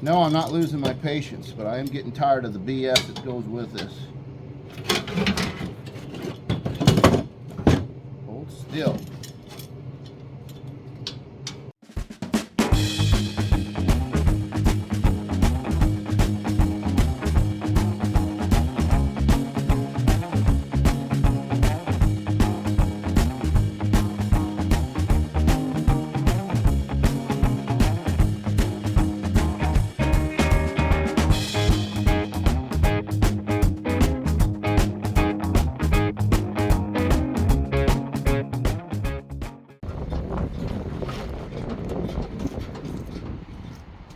No, I'm not losing my patience, but I am getting tired of the BS that goes with this. Hold still.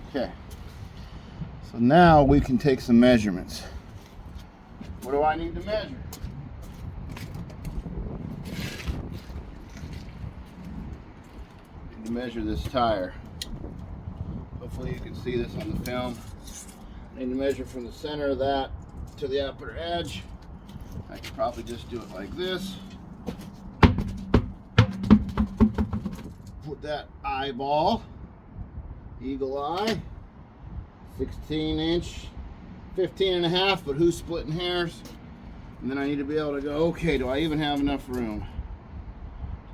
Okay, so now we can take some measurements. What do I need to measure? I need to measure this tire. Hopefully you can see this on the film. I need to measure from the center of that to the upper edge. I could probably just do it like this. Put that eyeball, eagle eye, 16 inch, 15 and a half, but who's splitting hairs? And then I need to be able to go, okay, do I even have enough room?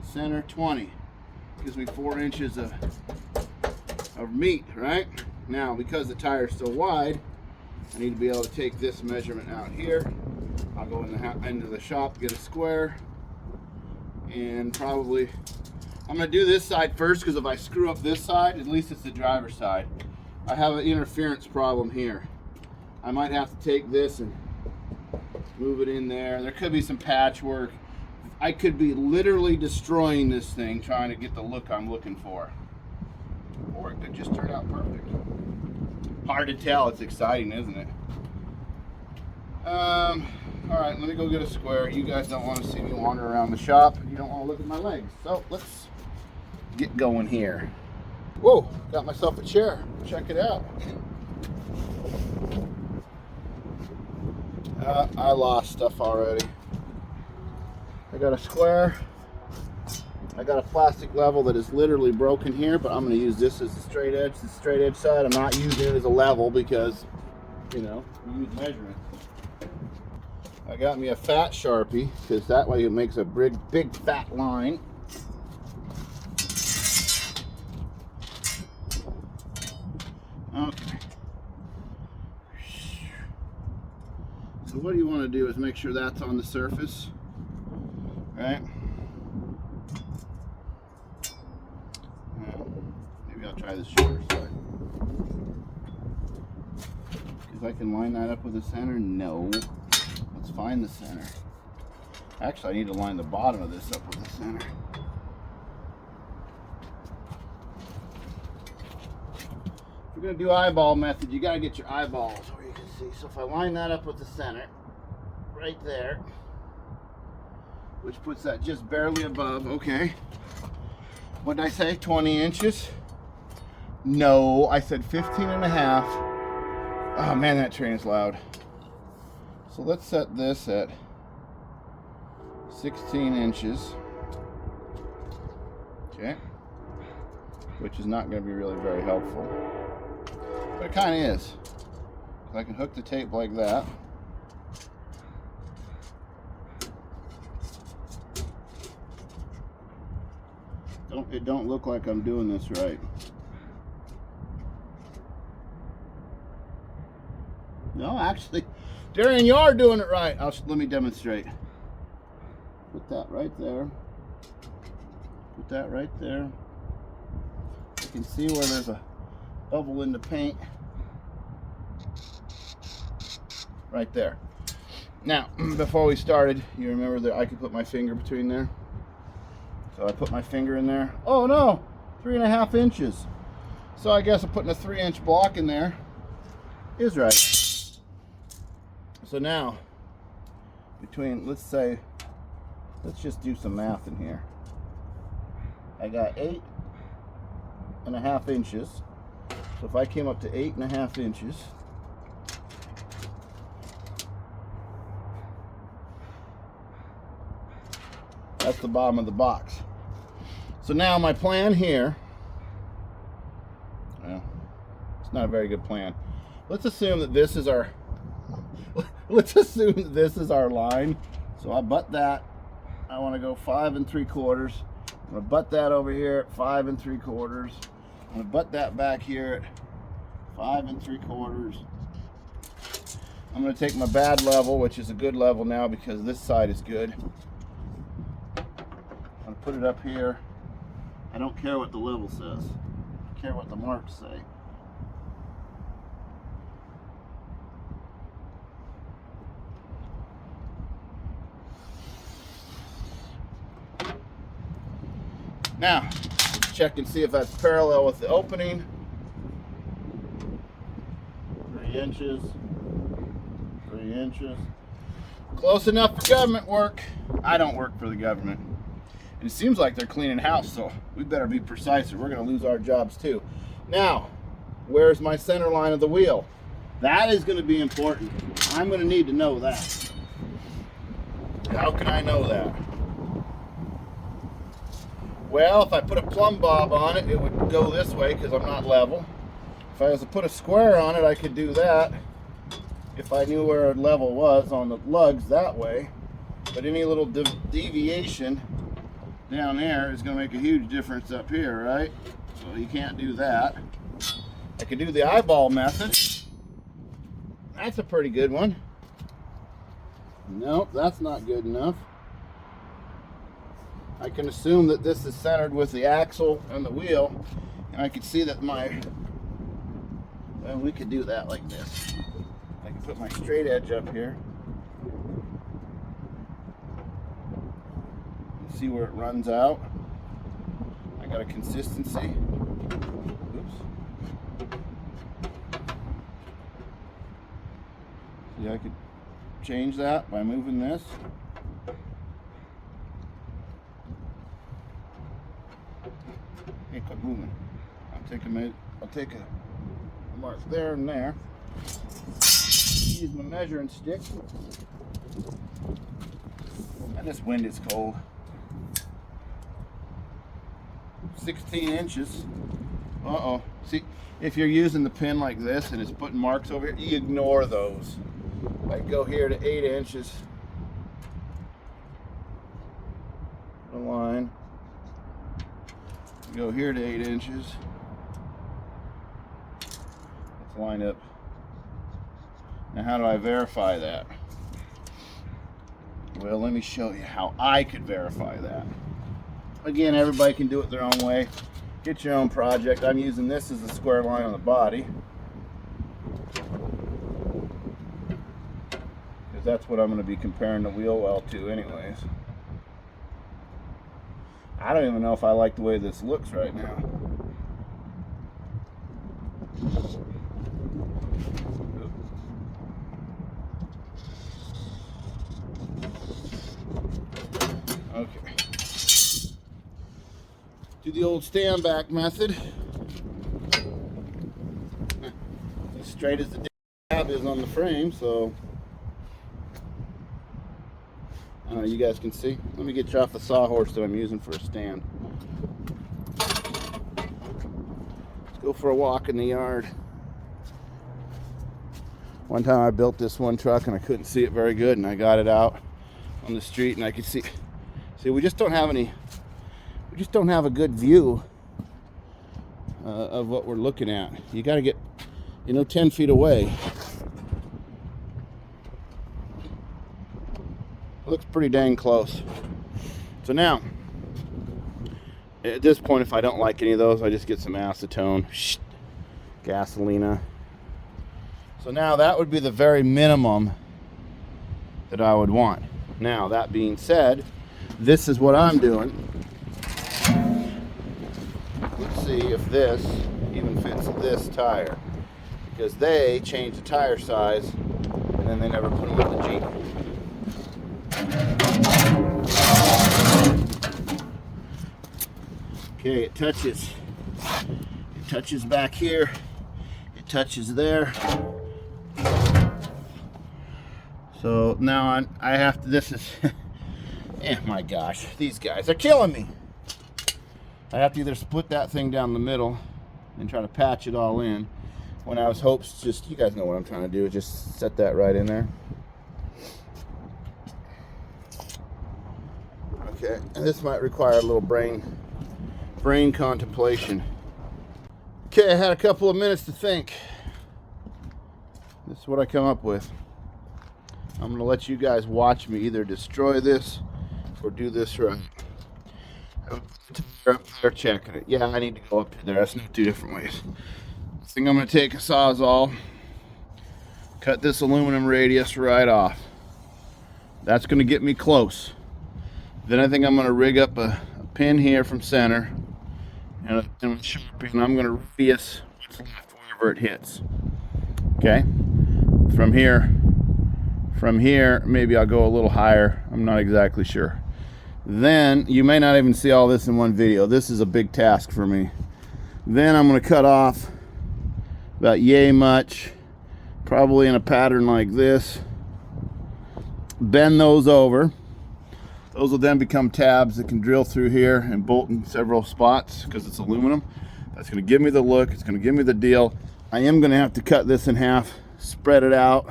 Center 20, gives me 4 inches of meat, right? Now, because the tire is so wide, I need to be able to take this measurement out here. I'll go into the shop, get a square, and probably, I'm gonna do this side first, because if I screw up this side, at least it's the driver's side. I have an interference problem here. I might have to take this and move it in there. There could be some patchwork. I could be literally destroying this thing trying to get the look I'm looking for. Or it could just turn out perfect. Hard to tell. It's exciting, isn't it? All right, let me go get a square. You guys don't want to see me wander around the shop. You don't want to look at my legs. So let's get going here. Whoa, got myself a chair. Check it out. I lost stuff already. I got a square. I got a plastic level that is literally broken here, but I'm going to use this as the straight edge side. I'm not using it as a level because, you know, we use measurements. I got me a fat Sharpie because that way it makes a big fat line. Okay. So what you want to do is make sure that's on the surface, right? Maybe I'll try this shorter side. Because I can line that up with the center? No. Let's find the center. Actually, I need to line the bottom of this up with the center. If you're going to do eyeball method, you got to get your eyeballs where you can see. So if I line that up with the center, right there, which puts that just barely above, okay. What did I say, 20 inches? No, I said 15 and a half. Oh man, that train is loud. So let's set this at 16 inches, okay, which is not going to be really very helpful, but it kind of is. I can hook the tape like that. It don't look like I'm doing this right. No, actually, Darian, you are doing it right. Let me demonstrate. Put that right there. Put that right there. You can see where there's a bubble in the paint. Right there. Now, before we started, you remember that I could put my finger between there? So I put my finger in there. Oh no, 3.5 inches. So I guess I'm putting a 3-inch block in there is right. So now, between, let's just do some math in here. I got 8.5 inches. So if I came up to 8.5 inches, that's the bottom of the box. So now my plan here, well, not a very good plan. Let's assume that this is our let's assume that this is our line. So I butt that. I want to go 5 3/4. I'm going to butt that over here at 5 3/4. I'm going to butt that back here at 5 3/4. I'm going to take my bad level, which is a good level now because this side is good. I'm going to put it up here. I don't care what the level says. I care what the marks say. Now, let's check and see if that's parallel with the opening. 3 inches. 3 inches. Close enough for government work. I don't work for the government. And it seems like they're cleaning house, so we better be precise or we're going to lose our jobs too. Now, where's my center line of the wheel? That is going to be important. I'm going to need to know that. How can I know that? Well, if I put a plumb bob on it, it would go this way because I'm not level. If I was to put a square on it, I could do that if I knew where a level was on the lugs that way. But any little deviation down there is going to make a huge difference up here, right? So you can't do that. I could do the eyeball method. That's a pretty good one. Nope, that's not good enough. I can assume that this is centered with the axle and the wheel, and I can see that well, we could do that like this. I can put my straight edge up here. See where it runs out. I got a consistency. Oops. See, I could change that by moving this. Hey, quit moving. I'll take a mark there and there. Use my measuring stick. And this wind is cold. 16 inches. Uh-oh. See, if you're using the pin like this and it's putting marks over here, you ignore those. I go here to 8 inches. The line. Go here to 8 inches. Let's line up. Now, how do I verify that? Well, let me show you how I could verify that. Again, everybody can do it their own way. Get your own project. I'm using this as a square line on the body, because that's what I'm going to be comparing the wheel well to anyways. I don't even know if I like the way this looks right now. Okay. Do the old stand back method. As straight as the tab is on the frame, so I don't know, you guys can see. Let me get you off the sawhorse that I'm using for a stand. Let's go for a walk in the yard. One time I built this one truck and I couldn't see it very good, and I got it out on the street and I could see we just don't have a good view of what we're looking at. You got to get 10 feet away. Looks pretty dang close. So now, at this point, if I don't like any of those, I just get some acetone, gasolina. So now that would be the very minimum that I would want. Now, that being said, this is what I'm doing. Let's see if this even fits this tire, because they changed the tire size and then they never put them on the Jeep. Okay, it touches back here, it touches there. So now I have to, this is, my gosh, these guys are killing me. I have to either split that thing down the middle and try to patch it all in. when I was hopes, just, you guys know what I'm trying to do, just set that right in there. Okay, and this might require a little brain contemplation. Okay, I had a couple of minutes to think. This is what I come up with. I'm gonna let you guys watch me either destroy this or do this right. Up there checking it. Yeah, I need to go up to there. That's not two different ways. I think I'm gonna take a Sawzall, cut this aluminum radius right off. That's gonna get me close. Then I think I'm gonna rig up a pin here from center, and a Sharpie, and I'm gonna radius what's left wherever it hits. Okay. From here, maybe I'll go a little higher. I'm not exactly sure. Then, you may not even see all this in one video. This is a big task for me. Then I'm going to cut off about yay much, probably in a pattern like this. Bend those over. Those will then become tabs that can drill through here and bolt in several spots because it's aluminum. That's going to give me the look. It's going to give me the deal. I am going to have to cut this in half, spread it out,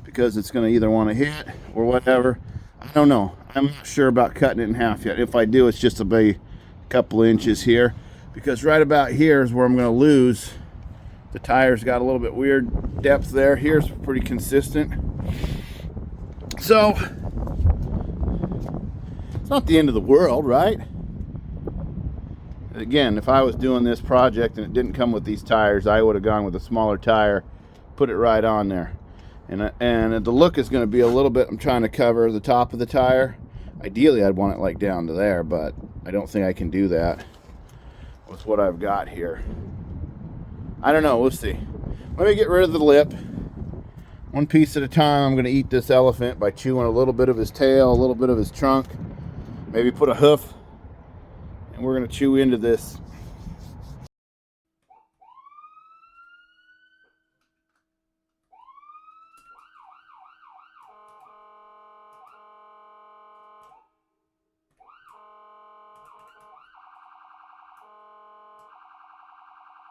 because it's going to either want to hit or whatever. I don't know. I'm not sure about cutting it in half yet. If I do, it's just a couple of inches here, because right about here is where I'm going to lose. The tire's got a little bit weird depth there. Here's pretty consistent. So it's not the end of the world, right? Again, if I was doing this project and it didn't come with these tires, I would have gone with a smaller tire, put it right on there. And the look is going to be a little bit, I'm trying to cover the top of the tire. Ideally, I'd want it like down to there, but I don't think I can do that with what I've got here. I don't know, we'll see. Let me get rid of the lip. One piece at a time. I'm going to eat this elephant by chewing a little bit of his tail, a little bit of his trunk, maybe put a hoof, and we're going to chew into this.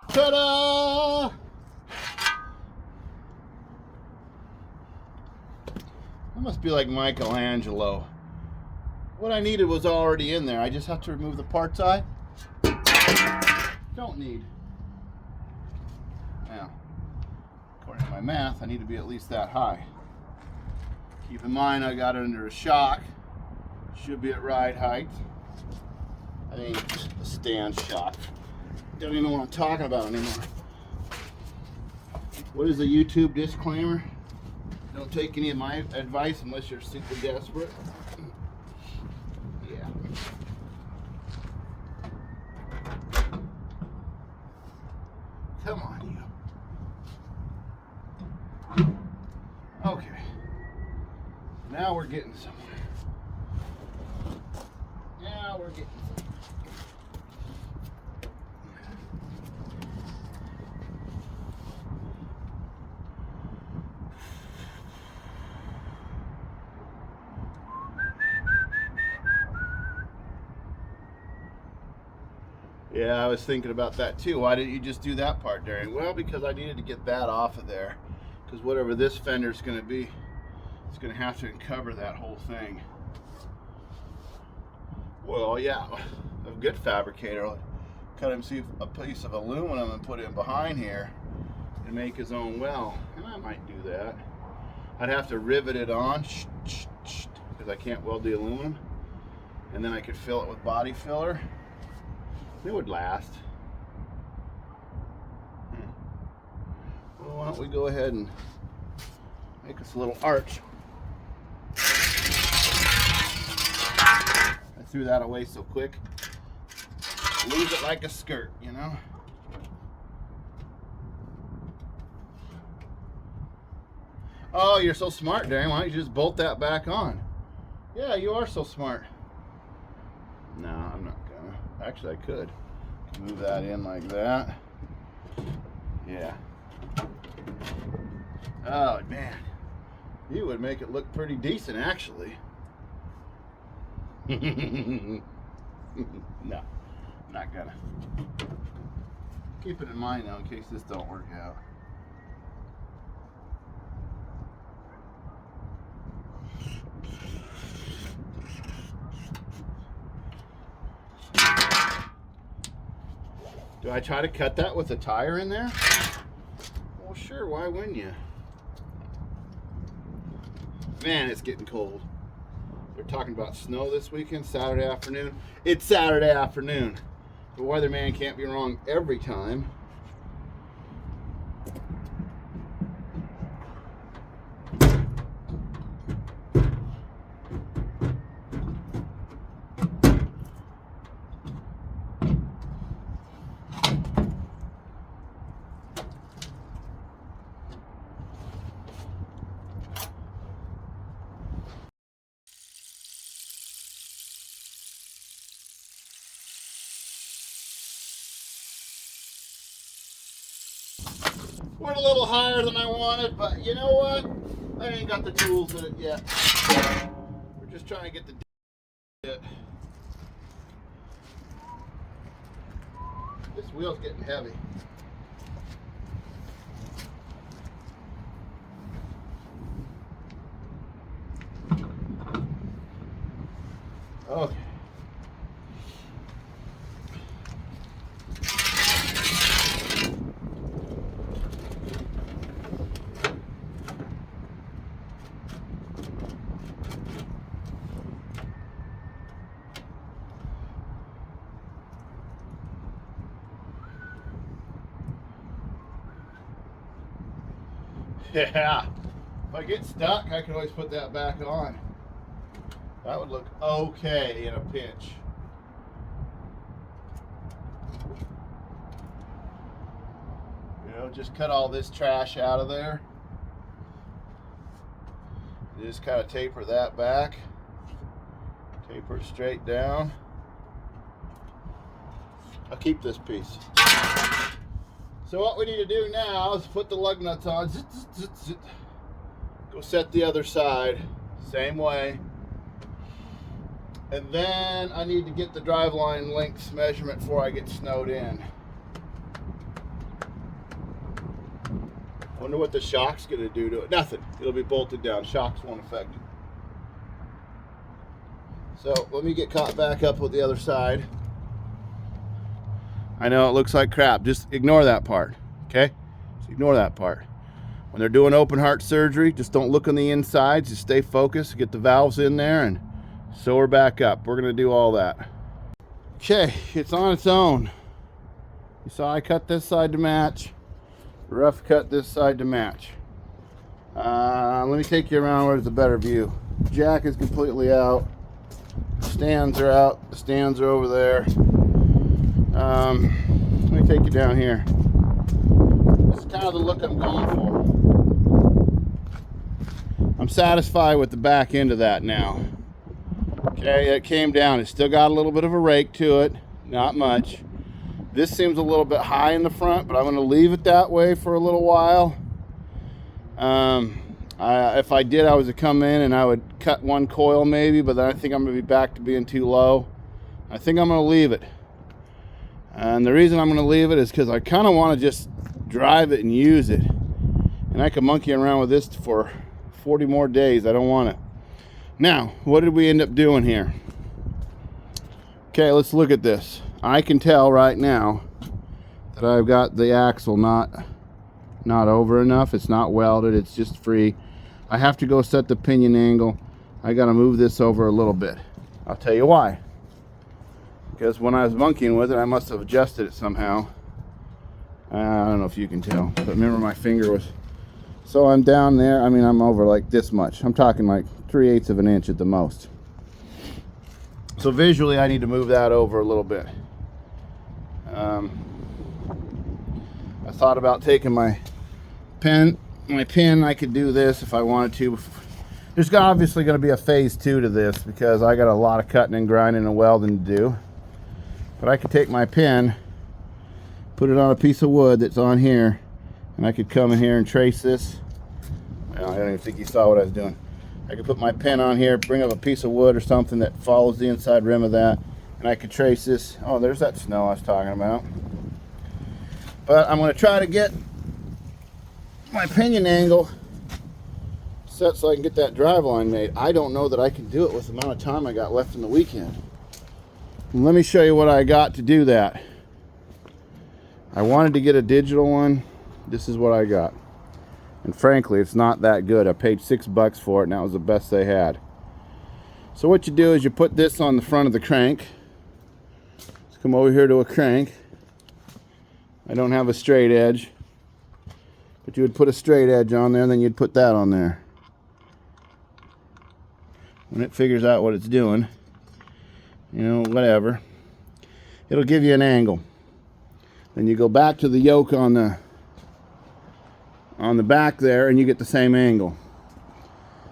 Ta-da! I must be like Michelangelo. What I needed was already in there. I just have to remove the parts I don't need. Now, according to my math, I need to be at least that high. Keep in mind I got it under a shock. Should be at right height. I think a stand shock. Don't even know what I'm talking about anymore. What is the YouTube disclaimer? Don't take any of my advice unless you're super desperate. Yeah. Come on, you. Okay. Now we're getting somewhere. Now we're getting somewhere. Yeah, I was thinking about that too. Why didn't you just do that part, Darian? Well, because I needed to get that off of there. Because whatever this fender's going to be, it's going to have to cover that whole thing. Well, yeah, a good fabricator would cut him a piece of aluminum and put it behind here and make his own well. And I might do that. I'd have to rivet it on because I can't weld the aluminum. And then I could fill it with body filler. It would last. Well, why don't we go ahead and make us a little arch. I threw that away so quick. Lose it like a skirt, you know? Oh, you're so smart, Darian. Why don't you just bolt that back on? Yeah, you are so smart. No, I'm not gonna. Actually, I could move that in like that. Yeah. Oh, man. You would make it look pretty decent, actually. No, I'm not gonna. Keep it in mind, though, in case this don't work out. Do I try to cut that with a tire in there? Well, sure, why wouldn't you? Man, it's getting cold. They're talking about snow this weekend, Saturday afternoon. It's Saturday afternoon. The weatherman can't be wrong every time. Went a little higher than I wanted, but you know what? I ain't got the tools in it yet. We're just trying to get the it. This wheel's getting heavy. Okay. Yeah, if I get stuck, I can always put that back on. That would look okay in a pinch. You know, just cut all this trash out of there. Just kind of taper that back. Taper it straight down. I'll keep this piece. So what we need to do now is put the lug nuts on. Zit, zit, zit. Go set the other side. Same way. And then I need to get the driveline length measurement before I get snowed in. Wonder what the shock's going to do to it. Nothing. It'll be bolted down. Shocks won't affect it. So let me get caught back up with the other side. I know it looks like crap. Just ignore that part, okay? Just ignore that part. When they're doing open heart surgery, just don't look on the inside. Just stay focused. Get the valves in there and sew her back up. We're going to do all that. Okay, it's on its own. You saw I cut this side to match. Rough cut this side to match. Let me take you around where there's a better view. Jack is completely out. Stands are out. The stands are over there. Let me take you down here. This is kind of the look I'm going for. I'm satisfied with the back end of that now. Okay, it came down. It's still got a little bit of a rake to it. Not much. This seems a little bit high in the front, but I'm going to leave it that way for a little while. If I did, I was to come in and I would cut one coil maybe, but then I think I'm going to be back to being too low. I think I'm going to leave it. And the reason I'm going to leave it is because I kind of want to just drive it and use it. And I can monkey around with this for 40 more days. I don't want it. Now, what did we end up doing here? Okay, let's look at this. I can tell right now that I've got the axle not over enough. It's not welded. It's just free. I have to go set the pinion angle. I got to move this over a little bit. I'll tell you why. Because when I was monkeying with it, I must have adjusted it somehow. I don't know if you can tell, but remember my finger was... So I'm down there. I mean, I'm over like this much. I'm talking like 3/8 of an inch at the most. So visually, I need to move that over a little bit. I thought about taking my pin. I could do this if I wanted to. There's obviously going to be a phase 2 to this because I got a lot of cutting and grinding and welding to do. But I could take my pin, put it on a piece of wood that's on here, and I could come in here and trace this. Well, I don't even think you saw what I was doing. I could put my pin on here, bring up a piece of wood or something that follows the inside rim of that, and I could trace this. Oh, there's that snow I was talking about. But I'm going to try to get my pinion angle set so I can get that driveline made. I don't know that I can do it with the amount of time I got left in the weekend. And let me show you what I got to do that. I wanted to get a digital one. This is what I got. And frankly, it's not that good. I paid $6 for it, and that was the best they had. So what you do is you put this on the front of the crank. Let's come over here to a crank. I don't have a straight edge, but you would put a straight edge on there, and then you'd put that on there. When it figures out what it's doing, you know, whatever, it'll give you an angle. Then you go back to the yoke on the back there, and you get the same angle.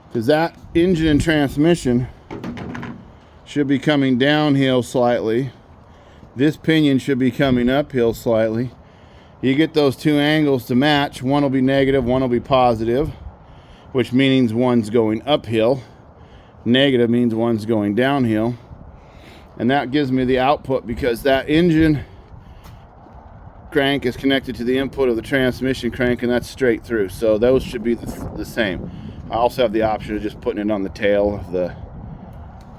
Because that engine and transmission should be coming downhill slightly. This pinion should be coming uphill slightly. You get those two angles to match. One will be negative, one will be positive, which means one's going uphill. Negative means one's going downhill. And that gives me the output, because that engine crank is connected to the input of the transmission crank, and that's straight through. So those should be the same. I also have the option of just putting it on the tail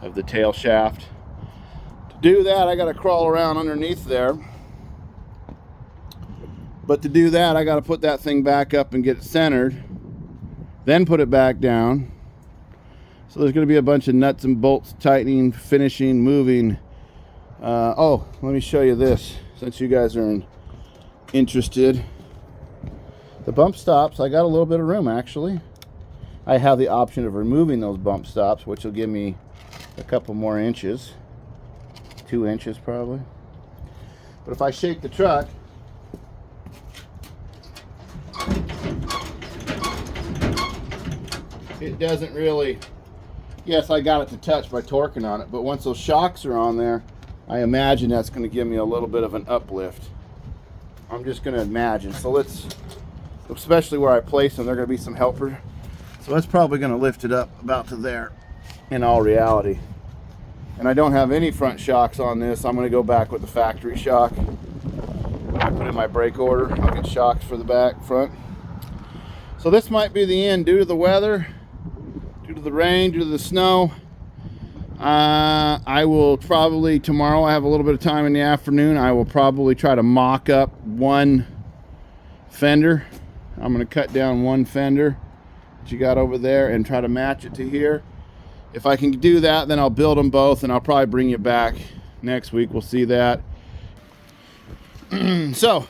of the tail shaft. To do that, I got to crawl around underneath there. But to do that, I got to put that thing back up and get it centered, then put it back down. So there's going to be a bunch of nuts and bolts, tightening, finishing, moving. Oh, let me show you this, since you guys are interested. The bump stops, I got a little bit of room actually. I have the option of removing those bump stops, which will give me a couple more inches. 2 inches probably. But if I shake the truck, it doesn't really, yes, I got it to touch by torquing on it, but once those shocks are on there, I imagine that's going to give me a little bit of an uplift. I'm just going to imagine. So let's, especially where I place them, they're going to be some helper. So that's probably going to lift it up about to there in all reality. And I don't have any front shocks on this. I'm going to go back with the factory shock. When I put in my brake order, I'll get shocks for the back, front. So this might be the end due to the weather, due to the rain, due to the snow. I will probably, tomorrow I have a little bit of time in the afternoon, I will probably try to mock up one fender. I'm going to cut down one fender that you got over there and try to match it to here. If I can do that, then I'll build them both, and I'll probably bring you back next week. We'll see that. So,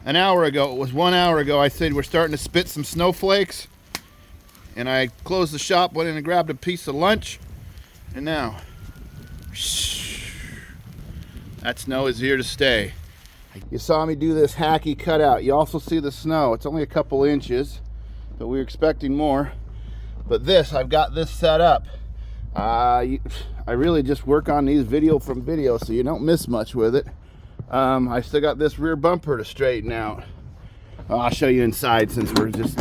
an hour ago, it was 1 hour ago, I said we're starting to spit some snowflakes. And I closed the shop, went in and grabbed a piece of lunch. And now, that snow is here to stay. You saw me do this hacky cutout. You also see the snow. It's only a couple inches, but we were expecting more. But this, I've got this set up. I really just work on these video from video, so you don't miss much with it. I still got this rear bumper to straighten out. I'll show you inside, since we're just...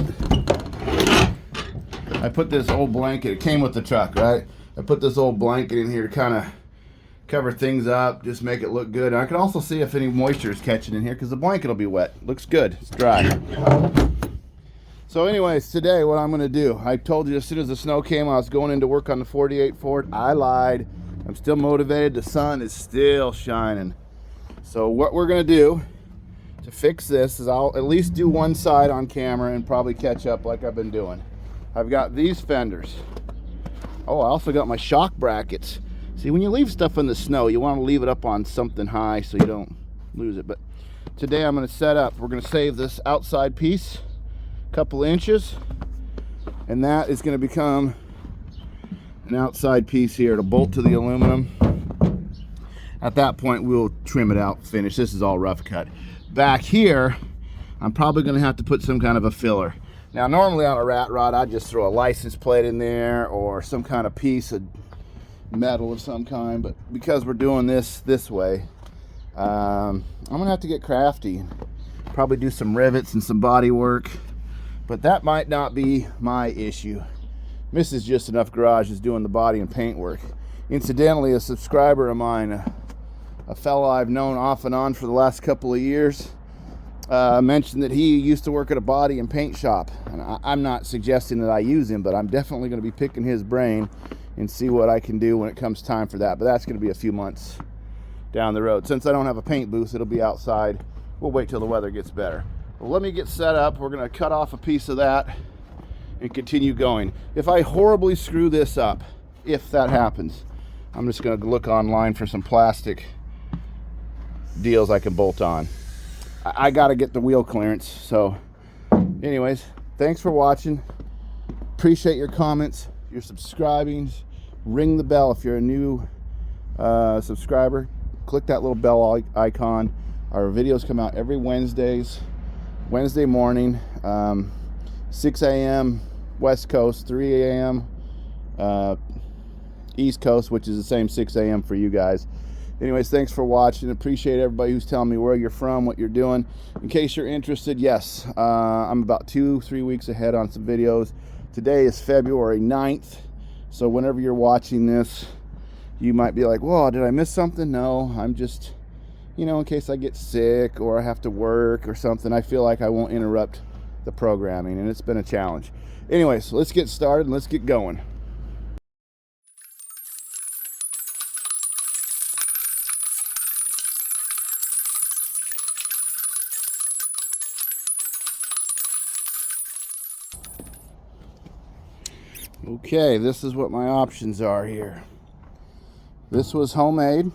I put this old blanket, it came with the truck, right? I put this old blanket in here to kind of cover things up, just make it look good. And I can also see if any moisture is catching in here, because the blanket will be wet. Looks good, it's dry. So anyways, today what I'm going to do, I told you as soon as the snow came, I was going into work on the 48 Ford. I lied. I'm still motivated. The sun is still shining. So what we're going to do to fix this is I'll at least do one side on camera and probably catch up like I've been doing. I've got these fenders. Oh, I also got my shock brackets. See, when you leave stuff in the snow, you want to leave it up on something high so you don't lose it. But today I'm going to set up, we're going to save this outside piece a couple inches, and that is going to become an outside piece here to bolt to the aluminum. At that point, we'll trim it out, finish. This is all rough cut. Back here, I'm probably going to have to put some kind of a filler. Now, normally on a rat rod, I'd just throw a license plate in there or some kind of piece of metal of some kind. But because we're doing this way, I'm going to have to get crafty. Probably do some rivets and some body work. But that might not be my issue. Mrs. Just Enough Garage is doing the body and paint work. Incidentally, a subscriber of mine, a fellow I've known off and on for the last couple of years, mentioned that he used to work at a body and paint shop. And I'm not suggesting that I use him, but I'm definitely going to be picking his brain and see what I can do when it comes time for that. But that's going to be a few months down the road. Since I don't have a paint booth, it'll be outside we'll wait till the weather gets better. Well, let me get set up. We're gonna cut off a piece of that and continue going. If I horribly screw this up, if that happens, I'm just gonna look online for some plastic deals I can bolt on. I gotta get the wheel clearance. So anyways, thanks for watching. Appreciate your comments, your subscribing. Ring the bell if you're a new subscriber. Click that little bell icon. Our videos come out every Wednesday morning, 6 a.m. West Coast, 3 a.m. East Coast, which is the same 6 a.m. for you guys. Anyways, thanks for watching. Appreciate everybody who's telling me where you're from, what you're doing. In case you're interested, yes, I'm about 2-3 weeks ahead on some videos. Today is February 9th, so whenever you're watching this, you might be like, whoa, did I miss something? No, I'm just, you know, in case I get sick or I have to work or something, I feel like I won't interrupt the programming, and it's been a challenge. Anyways, let's get started and let's get going. Okay, this is what my options are here. This was homemade.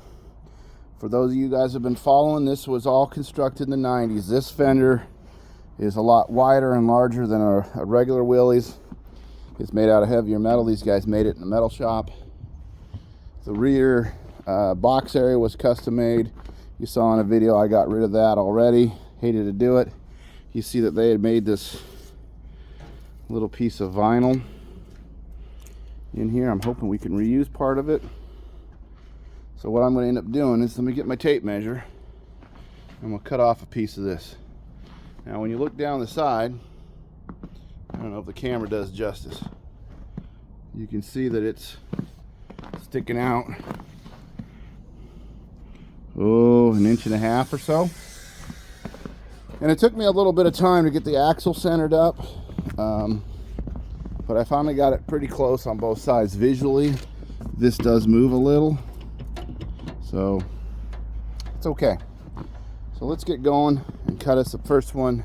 For those of you guys who have been following, this was all constructed in the 90s. This fender is a lot wider and larger than a regular Willys. It's made out of heavier metal. These guys made it in a metal shop. The rear box area was custom made. You saw in a video I got rid of that already. Hated to do it. You see that they had made this little piece of vinyl in here. I'm hoping we can reuse part of it. So what I'm going to end up doing is, let me get my tape measure. I'm going to cut off a piece of this. Now when you look down the side, I don't know if the camera does justice, you can see that it's sticking out, oh, 1.5 inches or so. And it took me a little bit of time to get the axle centered up, but I finally got it pretty close on both sides. Visually, this does move a little, so it's okay. So let's get going and cut us the first one,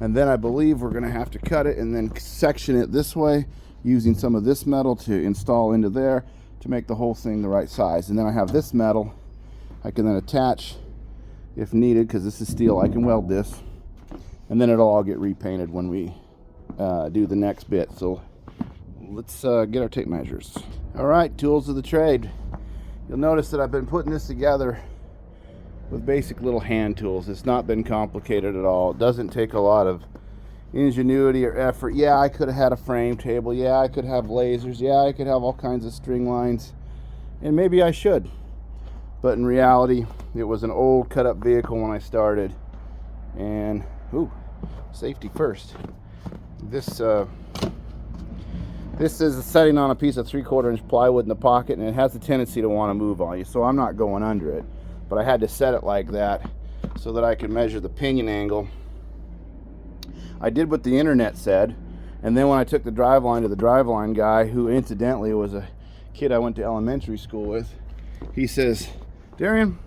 and then I believe we're going to have to cut it and then section it this way using some of this metal to install into there to make the whole thing the right size. And then I have this metal I can then attach if needed, because this is steel. I can weld this, and then it'll all get repainted when we do the next bit. So let's get our tape measures. All right, tools of the trade. You'll notice that I've been putting this together with basic little hand tools. It's not been complicated at all. It doesn't take a lot of ingenuity or effort. Yeah, I could have had a frame table. Yeah, I could have lasers. Yeah, I could have all kinds of string lines, and maybe I should. But in reality, it was an old cut up vehicle when I started. And ooh, safety first. This is setting on a piece of 3/4 inch plywood in the pocket, and it has a tendency to want to move on you, so I'm not going under it. But I had to set it like that so that I could measure the pinion angle. I did what the internet said, and then when I took the driveline to the driveline guy, who incidentally was a kid I went to elementary school with, he says, Darian,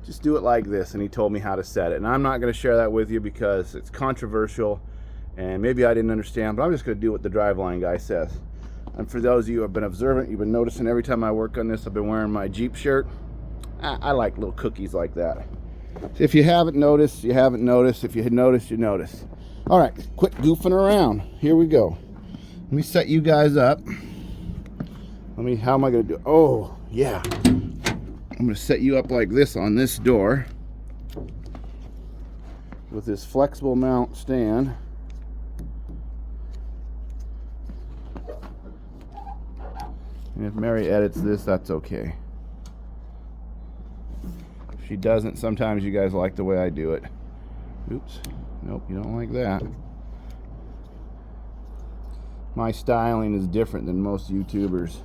just do it like this, and he told me how to set it. And I'm not going to share that with you because it's controversial, and maybe I didn't understand, but I'm just going to do what the driveline guy says. And for those of you who have been observant, you've been noticing every time I work on this, I've been wearing my Jeep shirt. I like little cookies like that. If you haven't noticed, you haven't noticed. If you had noticed, you noticed. All right, quit goofing around. Here we go. Let me set you guys up. How am I going to do it? Oh, yeah. I'm going to set you up like this on this door with this flexible mount stand. And if Mary edits this, that's okay. If she doesn't, sometimes you guys like the way I do it. Oops. Nope, you don't like that. My styling is different than most YouTubers.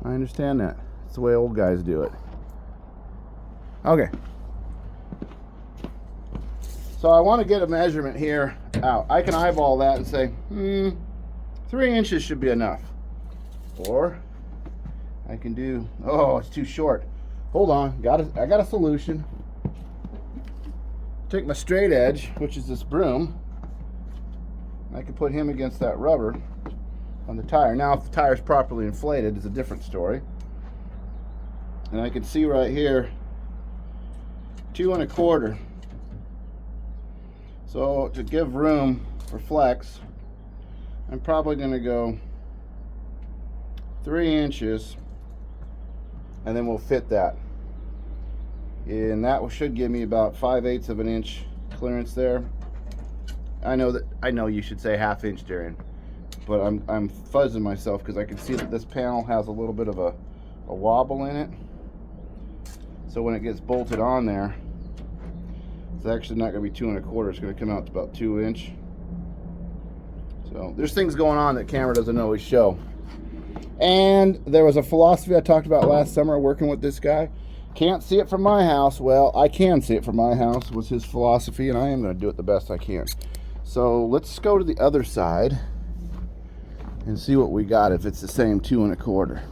I understand that. It's the way old guys do it. Okay. So I want to get a measurement here out. I can eyeball that and say, 3 inches should be enough. Or I can do, oh, it's too short. Hold on, I got a solution. take my straight edge, which is this broom. I can put him against that rubber on the tire. Now, if the tire is properly inflated, it's a different story. And I can see right here, 2 1/4. So to give room for flex, I'm probably going to go 3 inches, and then we'll fit that. And that should give me about 5/8 of an inch clearance there. I know you should say 1/2 inch, Darian, but I'm fuzzing myself because I can see that this panel has a little bit of a wobble in it. So when it gets bolted on there, it's actually not going to be 2 1/4. It's going to come out to about 2 inch. So there's things going on that camera doesn't always show. And there was a philosophy I talked about last summer working with this guy. Can't see it from my house. Well, I can see it from my house, was his philosophy, and I am going to do it the best I can. So let's go to the other side and see what we got, if it's the same 2 1/4.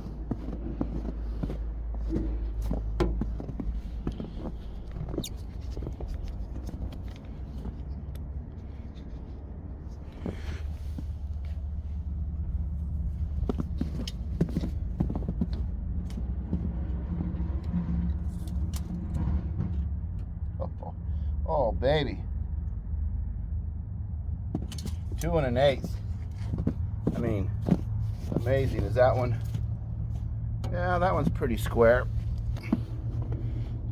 Oh, baby. 2 1/8. I mean, amazing. Is that one? Yeah, that one's pretty square.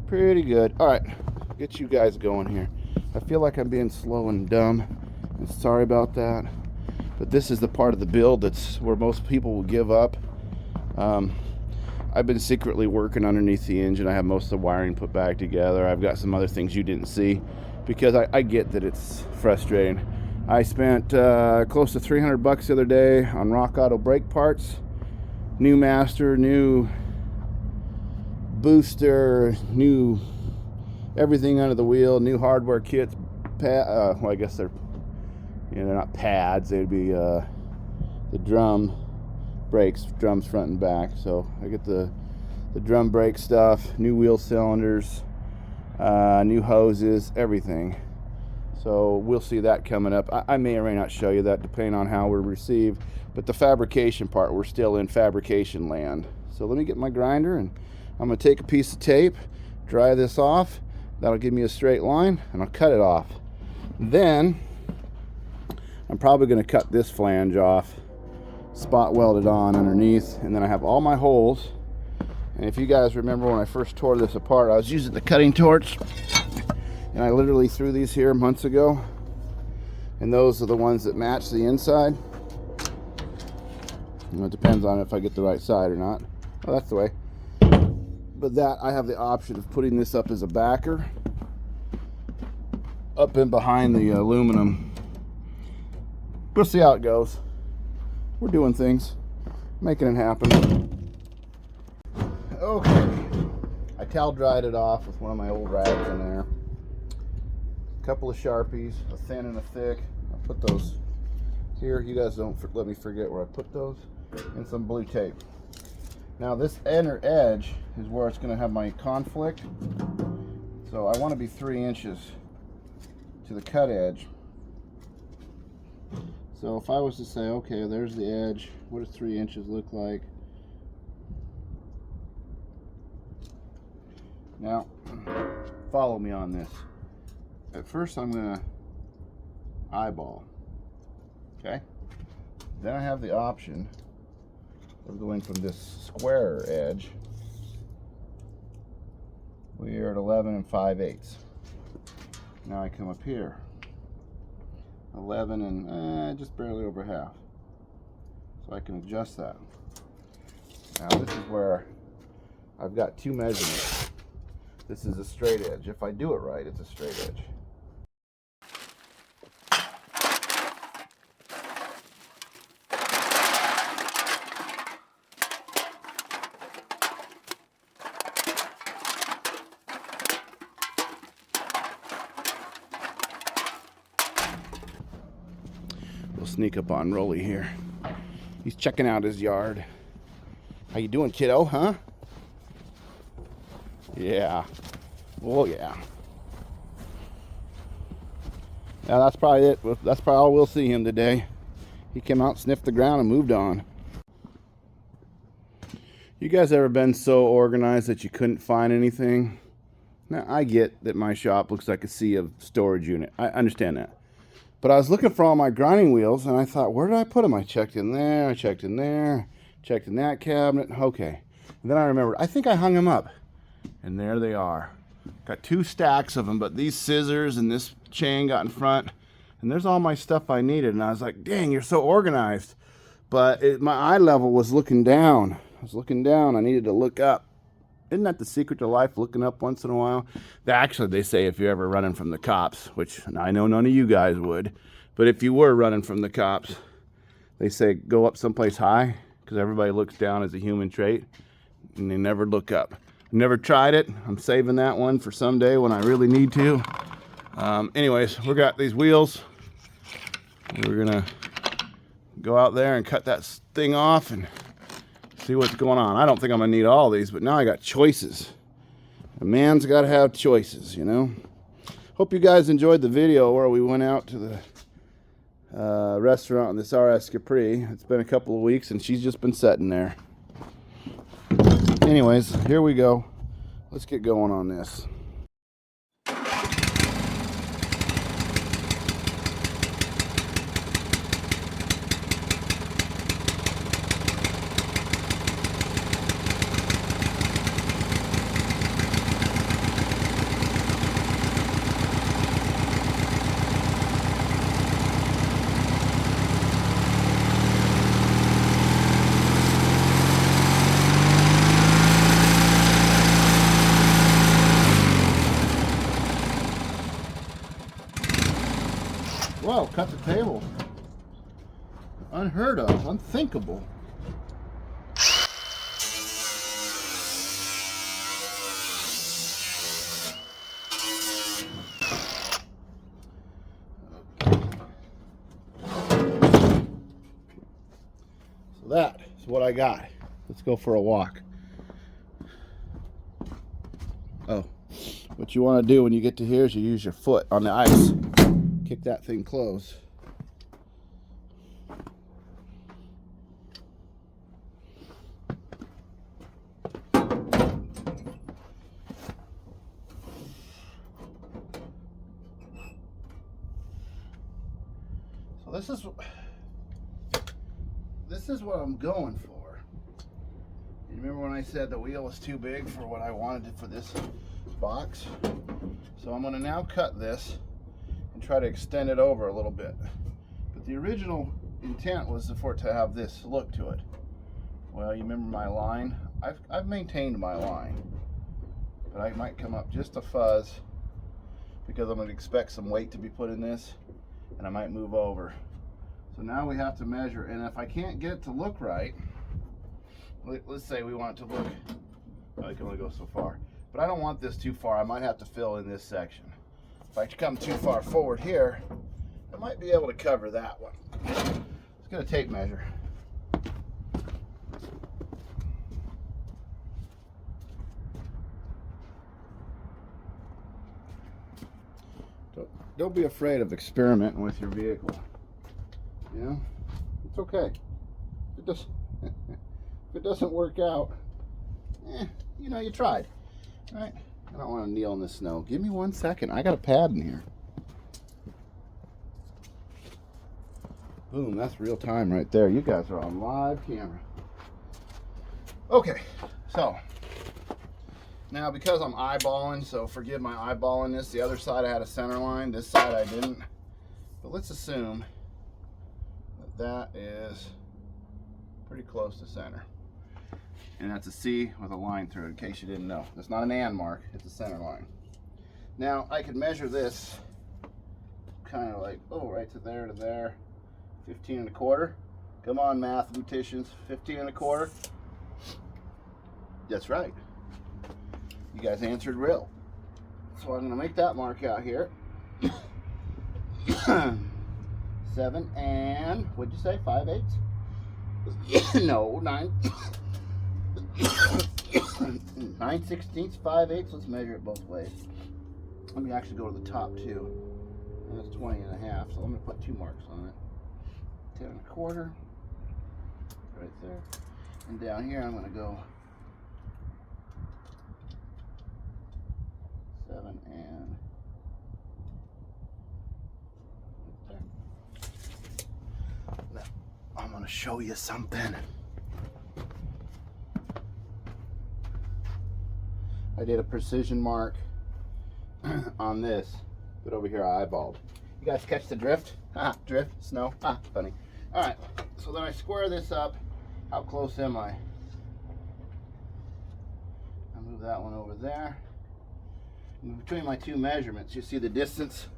Pretty good. All right, get you guys going here. I feel like I'm being slow and dumb. I'm sorry about that. But this is the part of the build that's where most people will give up. I've been secretly working underneath the engine. I have most of the wiring put back together. I've got some other things you didn't see because I get that it's frustrating. I spent close to $300 the other day on Rock Auto brake parts. New master, new booster, new everything under the wheel, new hardware kits. Well, I guess they're not pads. They'd be the drum brakes, drums front and back. So I get the drum brake stuff, new wheel cylinders, new hoses, everything. So we'll see that coming up. I may or may not show you that depending on how we're received. But the fabrication part, we're still in fabrication land. So let me get my grinder, and I'm going to take a piece of tape, dry this off. That'll give me a straight line, and I'll cut it off. Then I'm probably going to cut this flange off, spot weld it on underneath, and then I have all my holes. And if you guys remember when I first tore this apart, I was using the cutting torch, and I literally threw these here months ago, and those are the ones that match the inside. It depends on if I get the right side or not. Well, that's the way. But that, I have the option of putting this up as a backer up in behind the aluminum. We'll see how it goes. We're doing things, making it happen. Okay, I towel dried it off with one of my old rags in there. A couple of Sharpies, a thin and a thick. I'll put those here. You guys don't let me forget where I put those. And some blue tape. Now this inner edge is where it's going to have my conflict. So I want to be 3 inches to the cut edge. So if I was to say, okay, there's the edge, what does 3 inches look like? Now, follow me on this. At first I'm going to eyeball, okay? Then I have the option of going from this square edge. We are at 11 5/8. Now I come up here, 11 and just barely over half. So I can adjust that. Now this is where I've got two measurements. This is a straight edge. If I do it right, it's a straight edge. We'll sneak up on Rolly here. He's checking out his yard. How you doing, kiddo, huh? Yeah. Oh, yeah. Yeah, that's probably it. That's probably all we'll see him today. He came out, sniffed the ground, and moved on. You guys ever been so organized that you couldn't find anything? Now, I get that my shop looks like a sea of storage unit. I understand that. But I was looking for all my grinding wheels, and I thought, where did I put them? I checked in there, I checked in there, checked in that cabinet. Okay. And then I remembered, I think I hung them up. And there they are. Got 2 stacks of them, but these scissors and this chain got in front. And there's all my stuff I needed. And I was like, dang, you're so organized. But my eye level was looking down. I was looking down. I needed to look up. Isn't that the secret to life, looking up once in a while? Actually, they say if you're ever running from the cops, which I know none of you guys would, but if you were running from the cops, they say go up someplace high, because everybody looks down as a human trait, and they never look up. Never tried it. I'm saving that one for someday when I really need to. Anyways, we got these wheels. We're gonna go out there and cut that thing off and see what's going on. I don't think I'm gonna need all these, but now I got choices. A man's got to have choices, you know. Hope you guys enjoyed the video where we went out to the restaurant in this RS Capri. It's been a couple of weeks and she's just been sitting there. Anyways, here we go. Let's get going on this. Whoa, cut the table. Unheard of, unthinkable. So that is what I got. Let's go for a walk. Oh, what you want to do when you get to here is you use your foot on the ice. Kick that thing closed. So this is what I'm going for. You remember when I said the wheel was too big for what I wanted for this box? So I'm going to now cut this and try to extend it over a little bit. But the original intent was for it to have this look to it. Well, you remember my line? I've maintained my line, but I might come up just a fuzz because I'm going to expect some weight to be put in this, and I might move over. So now we have to measure, and if I can't get it to look right, let's say we want it to look, I can only go so far, but I don't want this too far. I might have to fill in this section. If I come too far forward here, I might be able to cover that one. Let's get a tape measure. Don't be afraid of experimenting with your vehicle. You know, it's okay. If it doesn't work out, you know, you tried, right? I don't want to kneel in the snow. Give me 1 second. I got a pad in here. Boom, that's real time right there. You guys are on live camera. Okay, so now because I'm eyeballing, so forgive my eyeballing this. The other side I had a center line. This side I didn't. But let's assume that is pretty close to center. And that's a C with a line through it, in case you didn't know. It's not an and mark, it's a center line. Now, I could measure this kind of like, oh, right to there, 15 1/4. Come on, mathematicians, 15 1/4. That's right. You guys answered real. So I'm gonna make that mark out here. 7 and, what'd you say, 5/8? No, 9. 9 16ths, 5/8. Let's measure it both ways. Let me actually go to the top too. That's 20 and a half, so I'm going to put 2 marks on it. 10 1/4, right there. And down here I'm going to go 7 and right there. Now, I'm going to show you something. I did a precision mark on this, but over here I eyeballed. You guys catch the drift? Ha, drift, snow, ha, funny. All right, so then I square this up. How close am I? I'll move that one over there. And between my 2 measurements, you see the distance?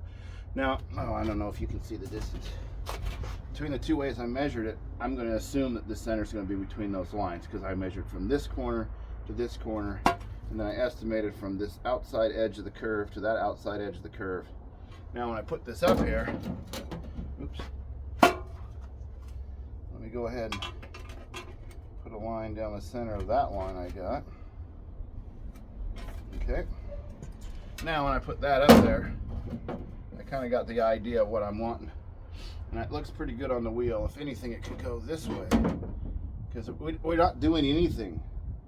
Now, oh, I don't know if you can see the distance. Between the 2 ways I measured it, I'm going to assume that the center is going to be between those lines because I measured from this corner to this corner, and then I estimated from this outside edge of the curve to that outside edge of the curve. Now when I put this up here, oops, let me go ahead and put a line down the center of that line I got. Okay. Now when I put that up there, I kind of got the idea of what I'm wanting. And it looks pretty good on the wheel. If anything, it could go this way. Because we're not doing anything.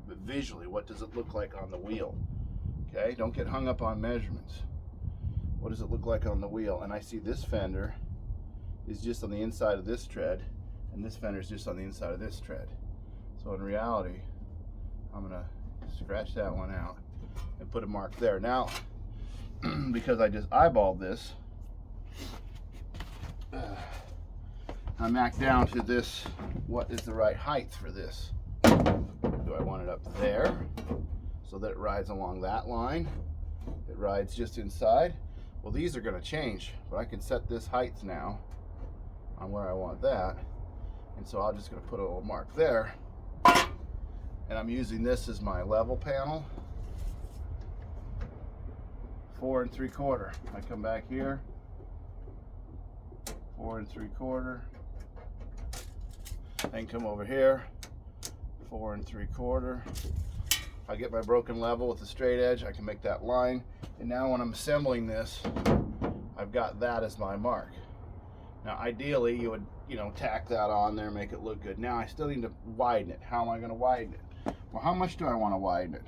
But visually, what does it look like on the wheel? Okay, don't get hung up on measurements. What does it look like on the wheel? And I see this fender is just on the inside of this tread, and this fender is just on the inside of this tread. So in reality, I'm gonna scratch that one out and put a mark there. Now, because I just eyeballed this, I'm back down to this, what is the right height for this? Do I want it up there so that it rides along that line? It rides just inside. Well, these are going to change, but I can set this height now on where I want that. And so I'm just going to put a little mark there. And I'm using this as my level panel. 4 3/4. I come back here. 4 3/4. Then come over here. 4 3/4. If I get my broken level with the straight edge, I can make that line. And now when I'm assembling this, I've got that as my mark. Now ideally you would, tack that on there, make it look good. Now I still need to widen it. How am I going to widen it? Well, how much do I want to widen it?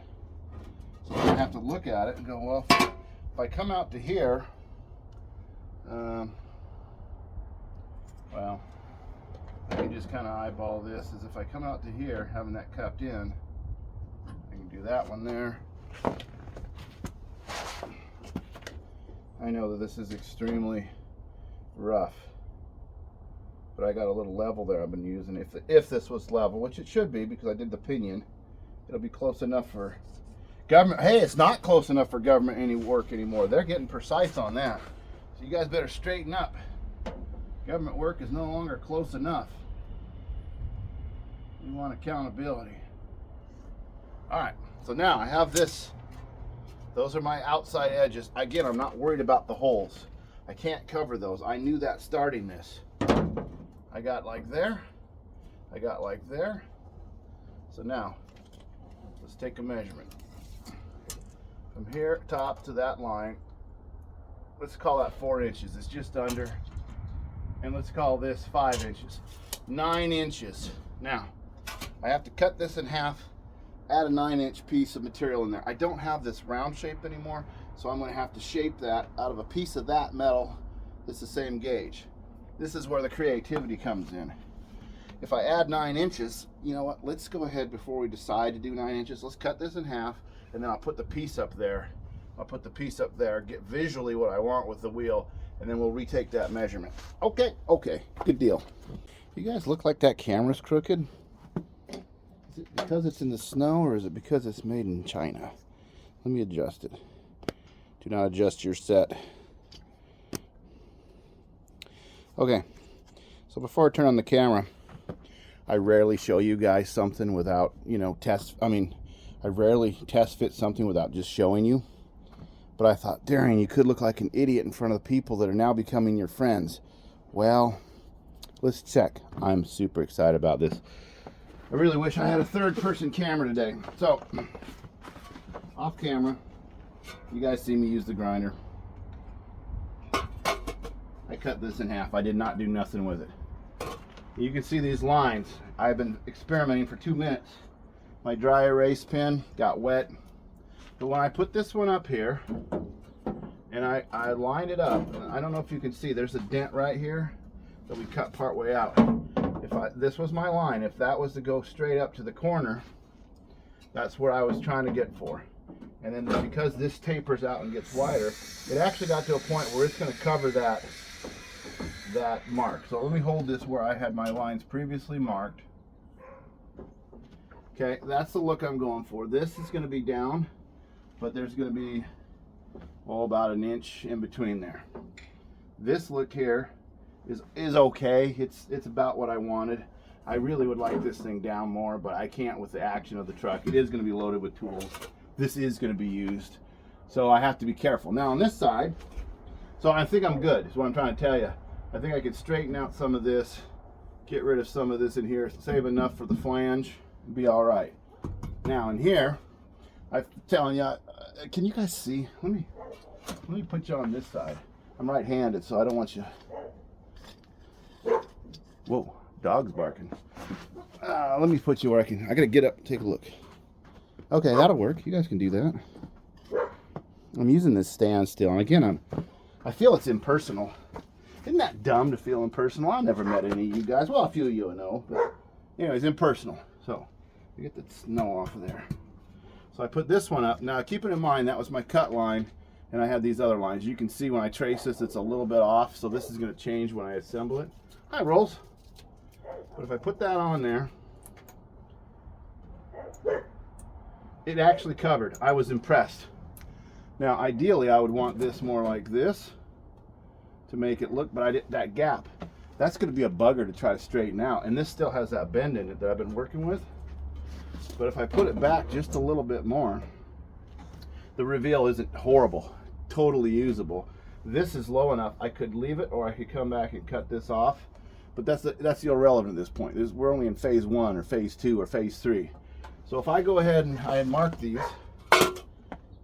So I'm going to have to look at it and go, well, if I come out to here, well, I can just kind of eyeball this. As if I come out to here, having that cupped in, I can do that one there. I know that this is extremely rough, but I got a little level there I've been using. If this was level, which it should be because I did the pinion, it'll be close enough for government. Hey, it's not close enough for government work anymore. They're getting precise on that. So you guys better straighten up. Government work is no longer close enough. You want accountability. All right, so now I have this. Those are my outside edges. Again, I'm not worried about the holes. I can't cover those. I knew that starting this. I got like there. I got like there. So now, let's take a measurement. From here, top to that line, let's call that 4 inches. It's just under. And let's call this 5 inches. 9 inches. Now, I have to cut this in half, add a 9-inch piece of material in there. I don't have this round shape anymore, so I'm going to have to shape that out of a piece of that metal that's the same gauge. This is where the creativity comes in. If I add 9 inches, you know what, let's go ahead before we decide to do 9 inches. Let's cut this in half, and then I'll put the piece up there. I'll put the piece up there, get visually what I want with the wheel, and then we'll retake that measurement. Okay, good deal. You guys look like that camera's crooked. Is it because it's in the snow, or is it because it's made in China? Let me adjust it. Do not adjust your set. Okay, so before I turn on the camera, I rarely show you guys something without, I rarely test fit something without just showing you. But I thought, Darian, you could look like an idiot in front of the people that are now becoming your friends. Well, let's check. I'm super excited about this. I really wish I had a third-person camera today. So, off camera, you guys see me use the grinder. I cut this in half. I did not do nothing with it. You can see these lines. I've been experimenting for 2 minutes. My dry erase pen got wet. But when I put this one up here, and I lined it up, I don't know if you can see, there's a dent right here that we cut part way out. This was my line, if that was to go straight up to the corner, that's where I was trying to get for. And then because this tapers out and gets wider, it actually got to a point where it's going to cover that mark. So let me hold this where I had my lines previously marked. Okay, that's the look I'm going for. This is going to be down, but there's going to be about 1 inch in between there. This look here is okay. It's about what I wanted. I really would like this thing down more, but I can't with the action of the truck. It is going to be loaded with tools. This is going to be used, so I have to be careful. Now on this side, so I think I'm good, is what I'm trying to tell you. I think I could straighten out some of this, get rid of some of this in here, save enough for the flange, and be all right. Now in here, I'm telling you, can you guys see? Let me put you on this side. I'm right-handed, so I don't want you. Whoa, dog's barking. Let me put you where I gotta get up and take a look. Okay, that'll work. You guys can do that. I'm using this stand still, and again, I feel it's impersonal. Isn't that dumb to feel impersonal? I've never met any of you guys. Well, a few of you I know, but anyways, impersonal. So, you get the snow off of there. So I put this one up. Now, keeping in mind, that was my cut line, and I had these other lines. You can see when I trace this, it's a little bit off, so this is going to change when I assemble it. Hi, Rolls. But if I put that on there, it actually covered. I was impressed. Now, ideally, I would want this more like this to make it look, but that gap, that's going to be a bugger to try to straighten out. And this still has that bend in it that I've been working with. But if I put it back just a little bit more, the reveal isn't horrible, totally usable. This is low enough. I could leave it, or I could come back and cut this off. But that's irrelevant at this point. We're only in phase 1 or phase 2 or phase 3. So if I go ahead and I mark these,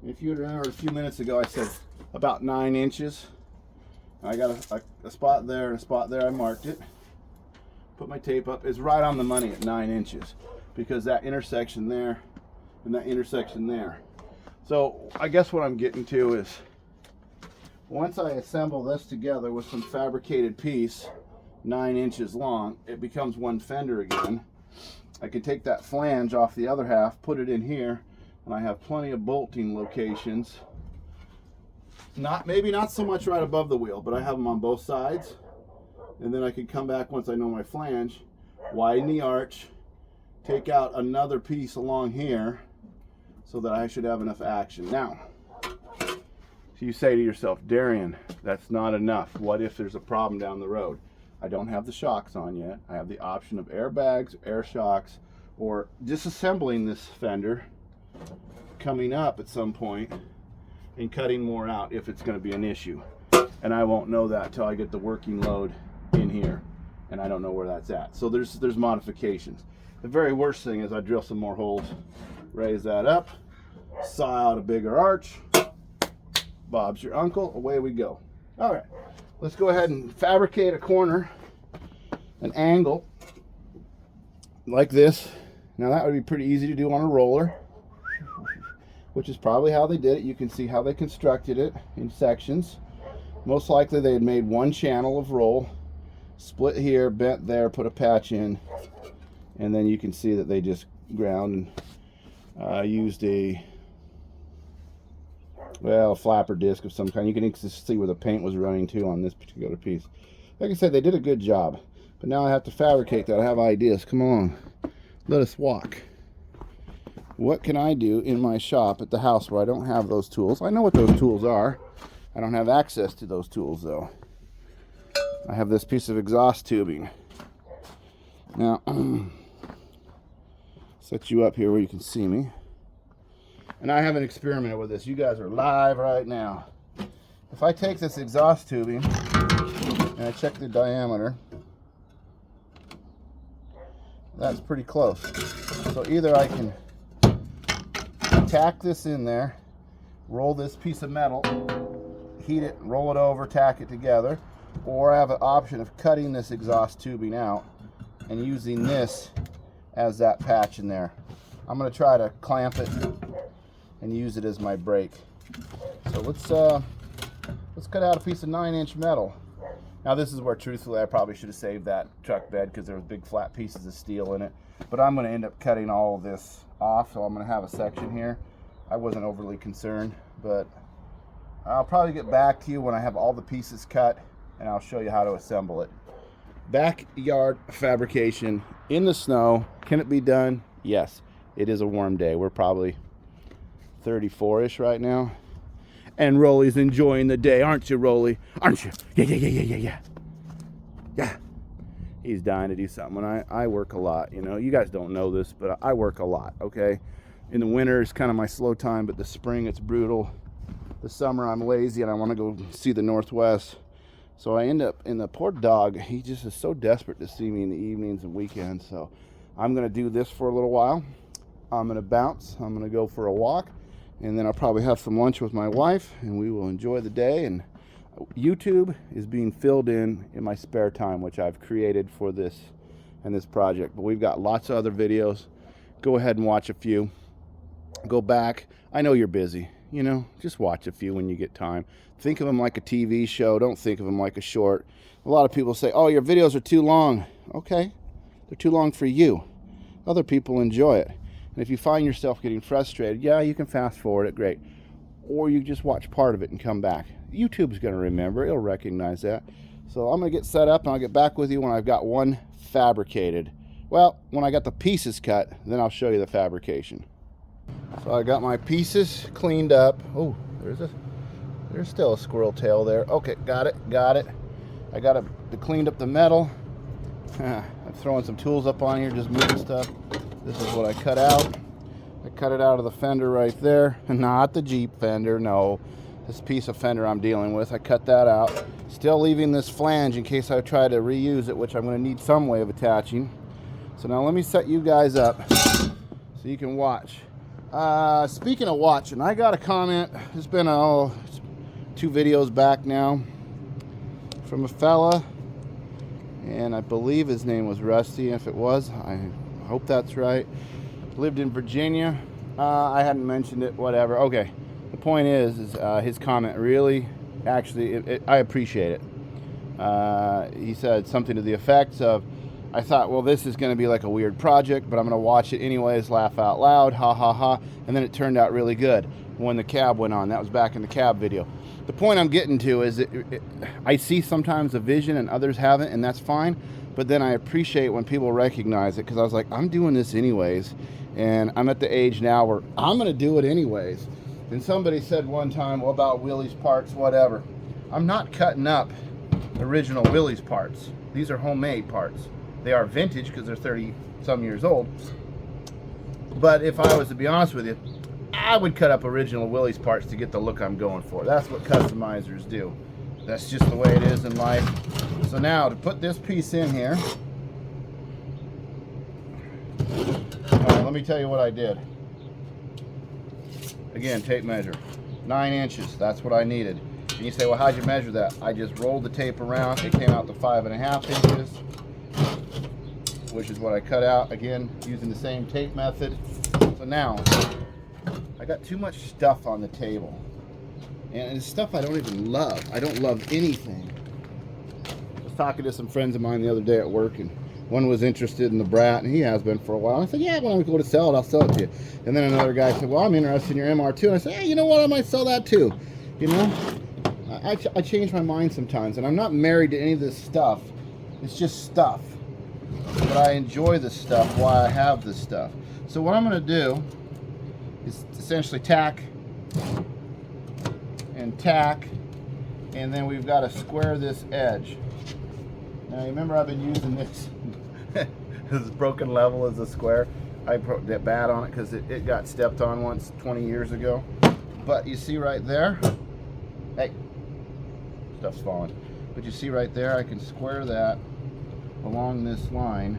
if you remember a few minutes ago, I said about 9 inches. I got a spot there and a spot there. I marked it. Put my tape up. It's right on the money at 9 inches because that intersection there and that intersection there. So I guess what I'm getting to is once I assemble this together with some fabricated piece, 9 inches long, it becomes one fender again. I can take that flange off the other half, put it in here, and I have plenty of bolting locations. Maybe not so much right above the wheel, but I have them on both sides. And then I can come back once I know my flange, widen the arch, take out another piece along here so that I should have enough action. Now, so you say to yourself, Darian, that's not enough. What if there's a problem down the road? I don't have the shocks on yet. I have the option of airbags, air shocks, or disassembling this fender, coming up at some point, and cutting more out if it's going to be an issue. And I won't know that till I get the working load in here, and I don't know where that's at. So there's modifications. The very worst thing is I drill some more holes, raise that up, saw out a bigger arch. Bob's your uncle. Away we go. All right. Let's go ahead and fabricate a corner, an angle, like this. Now that would be pretty easy to do on a roller, which is probably how they did it. You can see how they constructed it in sections. Most likely they had made one channel of roll, split here, bent there, put a patch in, and then you can see that they just ground and used a flapper disc of some kind. You can see where the paint was running too on this particular piece. Like I said, they did a good job. But now I have to fabricate that. I have ideas. Come along. Let us walk. What can I do in my shop at the house where I don't have those tools? I know what those tools are. I don't have access to those tools though. I have this piece of exhaust tubing. Now, set you up here where you can see me. And I haven't experimented with this. You guys are live right now. If I take this exhaust tubing and I check the diameter, that's pretty close. So either I can tack this in there, roll this piece of metal, heat it, roll it over, tack it together, or I have an option of cutting this exhaust tubing out and using this as that patch in there. I'm going to try to clamp it and use it as my brake. So let's cut out a piece of 9-inch metal. Now this is where truthfully I probably should have saved that truck bed because there was big flat pieces of steel in it. But I'm going to end up cutting all of this off, so I'm going to have a section here. I wasn't overly concerned, but I'll probably get back to you when I have all the pieces cut and I'll show you how to assemble it. Backyard fabrication in the snow. Can it be done? Yes. It is a warm day. We're probably 34-ish right now. And Rolly's enjoying the day, aren't you, Rolly? Aren't you? Yeah. Yeah. He's dying to do something. I work a lot, you know. You guys don't know this, but I work a lot, okay? In the winter, it's kind of my slow time, but the spring, it's brutal. The summer, I'm lazy, and I want to go see the Northwest. So I end up, and the poor dog, he just is so desperate to see me in the evenings and weekends. So I'm going to do this for a little while. I'm going to bounce. I'm going to go for a walk. And then I'll probably have some lunch with my wife, and we will enjoy the day. And YouTube is being filled in my spare time, which I've created for this and this project. But we've got lots of other videos. Go ahead and watch a few. Go back. I know you're busy. You know, just watch a few when you get time. Think of them like a TV show. Don't think of them like a short. A lot of people say, oh, your videos are too long. Okay, they're too long for you. Other people enjoy it. And if you find yourself getting frustrated, yeah, you can fast forward it, great. Or you just watch part of it and come back. YouTube's going to remember. It'll recognize that. So I'm going to get set up, and I'll get back with you when I've got one fabricated. Well, when I got the pieces cut, then I'll show you the fabrication. So I got my pieces cleaned up. Oh, there's still a squirrel tail there. Okay, got it. I got it cleaned up the metal. I'm throwing some tools up on here, just moving stuff. This is what I cut out. I cut it out of the fender right there. Not the Jeep fender, no. This piece of fender I'm dealing with, I cut that out. Still leaving this flange in case I try to reuse it, which I'm going to need some way of attaching. So now let me set you guys up so you can watch. Speaking of watching, I got a comment. It's been 2 videos back now from a fella, and I believe his name was Rusty. If it was, I hope that's right. Lived in Virginia. I hadn't mentioned it, whatever. Okay, the point is his comment really, actually, I appreciate it. He said something to the effects of, I thought, well, this is going to be like a weird project, but I'm going to watch it anyways, laugh out loud, ha ha ha, and then it turned out really good when the cab went on. That was back in the cab video. The point I'm getting to is I see sometimes a vision and others haven't, and that's fine, but then I appreciate when people recognize it, because I was like, I'm doing this anyways, and I'm at the age now where I'm going to do it anyways. And somebody said one time, well, about Willys parts, whatever. I'm not cutting up original Willys parts. These are homemade parts. They are vintage because they're 30-some years old. But if I was to be honest with you, I would cut up original Willys parts to get the look I'm going for. That's what customizers do. That's just the way it is in life. So now to put this piece in here, let me tell you what I did. Again, tape measure, 9 inches. That's what I needed. And you say, well, how'd you measure that? I just rolled the tape around. It came out to 5.5 inches. Which is what I cut out, again, using the same tape method. So now, I got too much stuff on the table. And it's stuff I don't even love. I don't love anything. I was talking to some friends of mine the other day at work, and one was interested in the Brat, and he has been for a while. I said, yeah, when I go to sell it, I'll sell it to you. And then another guy said, well, I'm interested in your MR2. And I said, hey, you know what, I might sell that too. You know, I change my mind sometimes, and I'm not married to any of this stuff. It's just stuff. But I enjoy this stuff while I have this stuff. So what I'm going to do is essentially tack and tack, and then we've got to square this edge. Now remember, I've been using this this broken level as a square. I put that bad on it because it got stepped on once 20 years ago. But you see right there, hey, stuff's falling. But you see right there, I can square that along this line.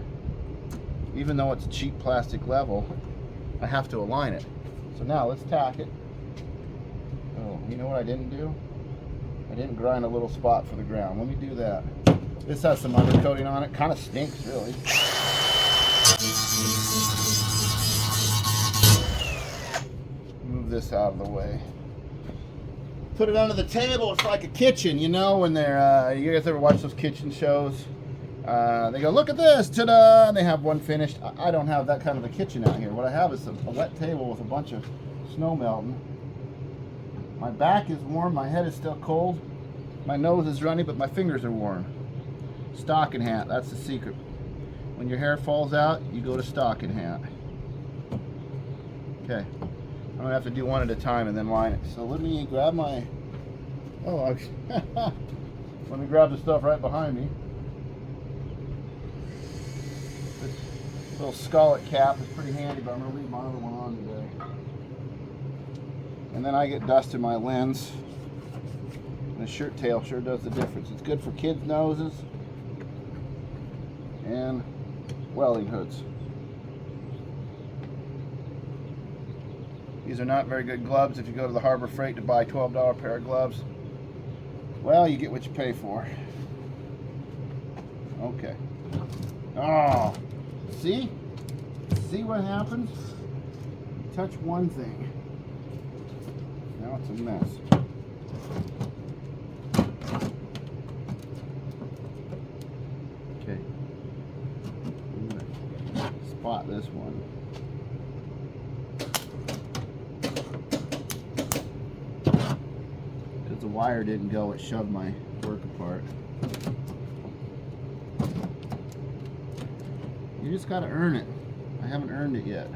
Even though it's a cheap plastic level, I have to align it. So now let's tack it. Oh, you know what I didn't do? I didn't grind a little spot for the ground. Let me do that. This has some undercoating on it. Kind of stinks, really. Move this out of the way. Put it under the table. It's like a kitchen, you know, when they're, you guys ever watch those kitchen shows? They go, look at this, ta-da, and they have one finished. I don't have that kind of a kitchen out here. What I have is a wet table with a bunch of snow melting. My back is warm, my head is still cold, my nose is runny, but my fingers are warm. Stocking hat, that's the secret. When your hair falls out, you go to stocking hat. Okay, I'm gonna have to do one at a time and then line it. So let me grab my, let me grab the stuff right behind me. This little skullet cap is pretty handy, but I'm gonna leave my other one on today. And then I get dust in my lens. And the shirt tail sure does the difference. It's good for kids' noses and welding hoods. These are not very good gloves. If you go to the Harbor Freight to buy a $12 pair of gloves, well, you get what you pay for. Okay. Oh, see? See what happens? Touch one thing. Now it's a mess. Okay. I'm gonna spot this one. Because the wire didn't go, it shoved my work apart. You just gotta earn it. I haven't earned it yet.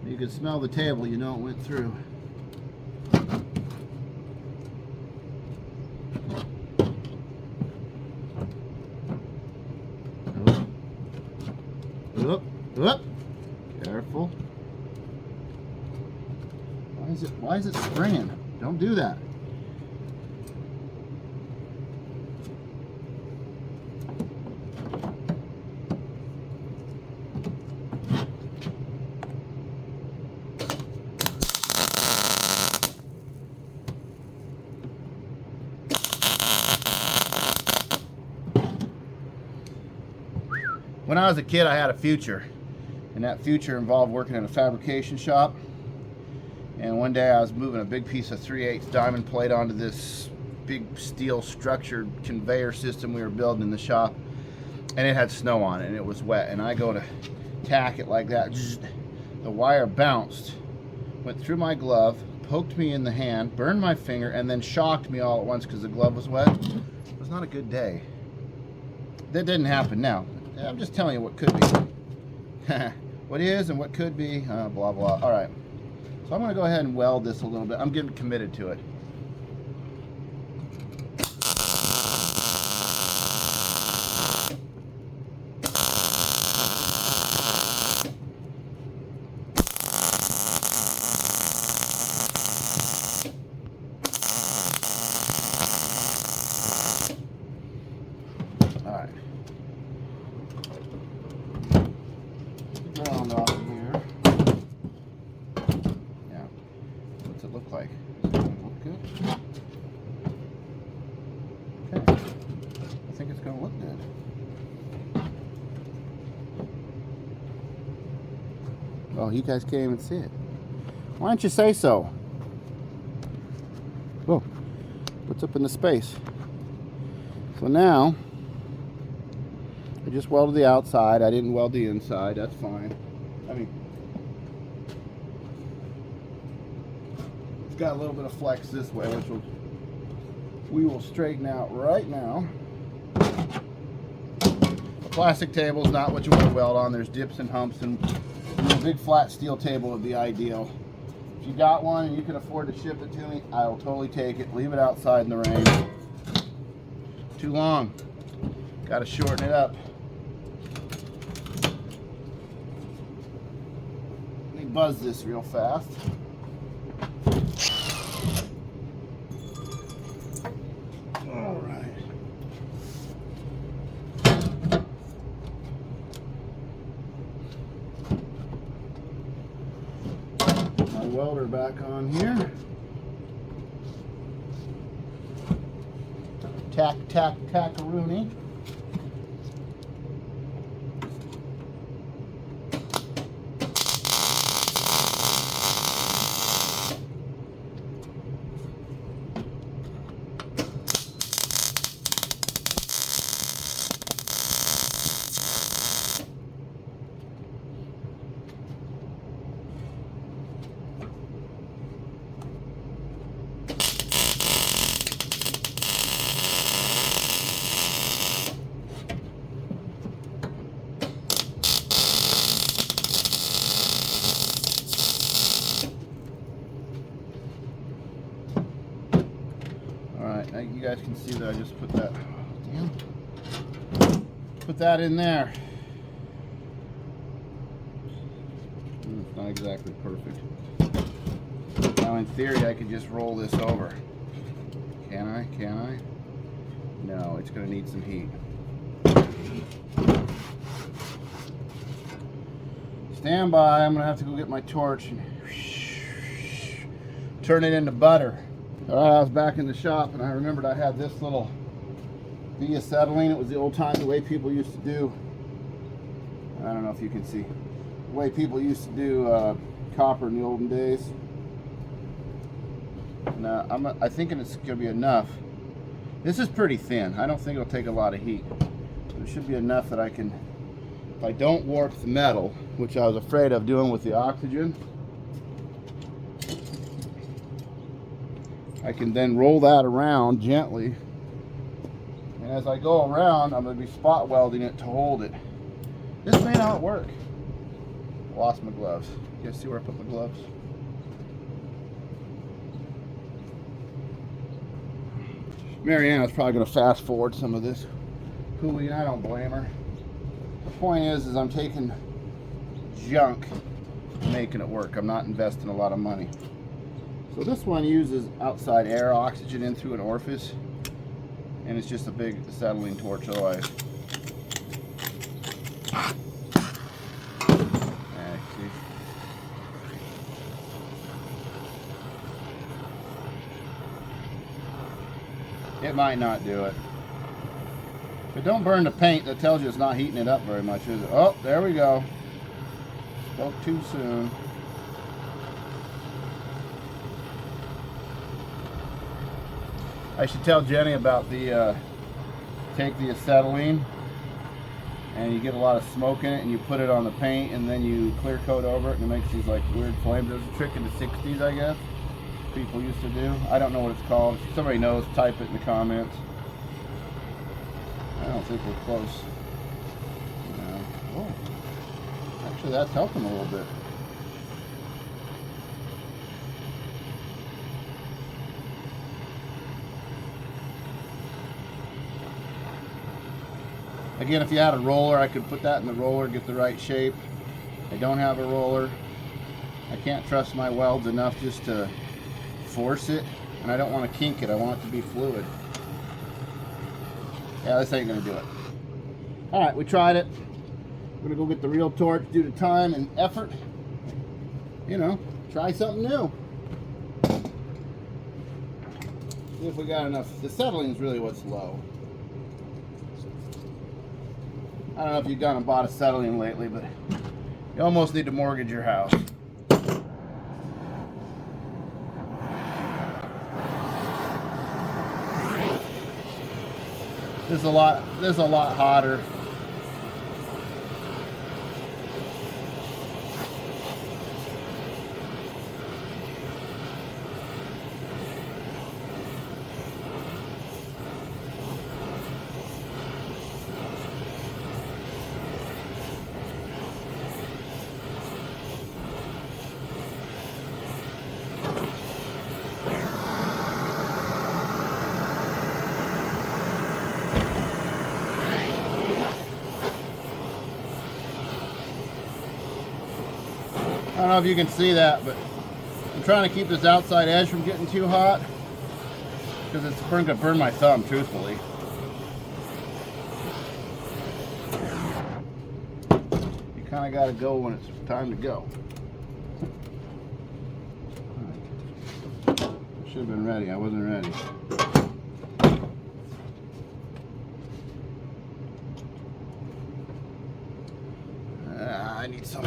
You can smell the table, you know it went through. Up. Careful. Why is it springing? Don't do that. When I was a kid, I had a future, and that future involved working in a fabrication shop. And one day I was moving a big piece of 3/8 diamond plate onto this big steel structured conveyor system we were building in the shop, and it had snow on it and it was wet, and I go to tack it like that. The wire bounced, went through my glove, poked me in the hand, burned my finger, and then shocked me all at once because the glove was wet. It was not a good day. That didn't happen now. I'm just telling you what could be. What is and what could be, blah, blah. All right. So I'm going to go ahead and weld this a little bit. I'm getting committed to it. All right. Ground off of here. Yeah. What's it look like? Does it look good? Okay. I think it's going to look good. Oh, you guys can't even see it. Why don't you say so? Whoa. What's up in the space? So now, I just welded the outside. I didn't weld the inside. That's fine. I mean, it's got a little bit of flex this way, which we will straighten out right now. A plastic table is not what you want to weld on. There's dips and humps, and a big flat steel table would be ideal. If you got one and you can afford to ship it to me, I will totally take it. Leave it outside in the rain. Too long. Got to shorten it up. Let me buzz this real fast. welder back on here. Tack, tack, tackaroony. You guys can see that I just put that, put that in there. It's not exactly perfect. Now in theory I could just roll this over. Can I? Can I? No, it's going to need some heat. Stand by, I'm going to have to go get my torch and turn it into butter. Alright, I was back in the shop and I remembered I had this little deacetylene. It was the old time, the way people used to do, I don't know if you can see, the way people used to do copper in the olden days. Now, I'm thinking it's going to be enough. This is pretty thin. I don't think it'll take a lot of heat. There should be enough that I can, if I don't warp the metal, which I was afraid of doing with the oxygen, I can then roll that around gently, and as I go around, I'm going to be spot welding it to hold it. This may not work. Lost my gloves. You guys see where I put my gloves? Marianne is probably going to fast forward some of this hooey, and I don't blame her. The point is I'm taking junk and making it work. I'm not investing a lot of money. So this one uses outside air, oxygen in through an orifice, and it's just a big acetylene torch otherwise. It might not do it. But don't burn the paint. That tells you it's not heating it up very much, is it? Oh, there we go. Spoke too soon. I should tell Jenny about the, take the acetylene and you get a lot of smoke in it and you put it on the paint and then you clear coat over it and it makes these like weird flames. There's a trick in the 60s, I guess, people used to do. I don't know what it's called. If somebody knows, type it in the comments. I don't think we're close. No. Oh, actually that's helping a little bit. Again, if you had a roller, I could put that in the roller, get the right shape. I don't have a roller. I can't trust my welds enough just to force it, and I don't want to kink it. I want it to be fluid. Yeah, this ain't gonna do it. All right, we tried it. We're gonna go get the real torch due to time and effort. You know, try something new. See if we got enough. The acetylene is really what's low. I don't know if you've gone and bought acetylene lately, but you almost need to mortgage your house. This is a lot hotter. I don't know if you can see that, but I'm trying to keep this outside edge from getting too hot because it's going to burn my thumb, truthfully. You kind of got to go when it's time to go. Should have been ready. I wasn't ready. I need some.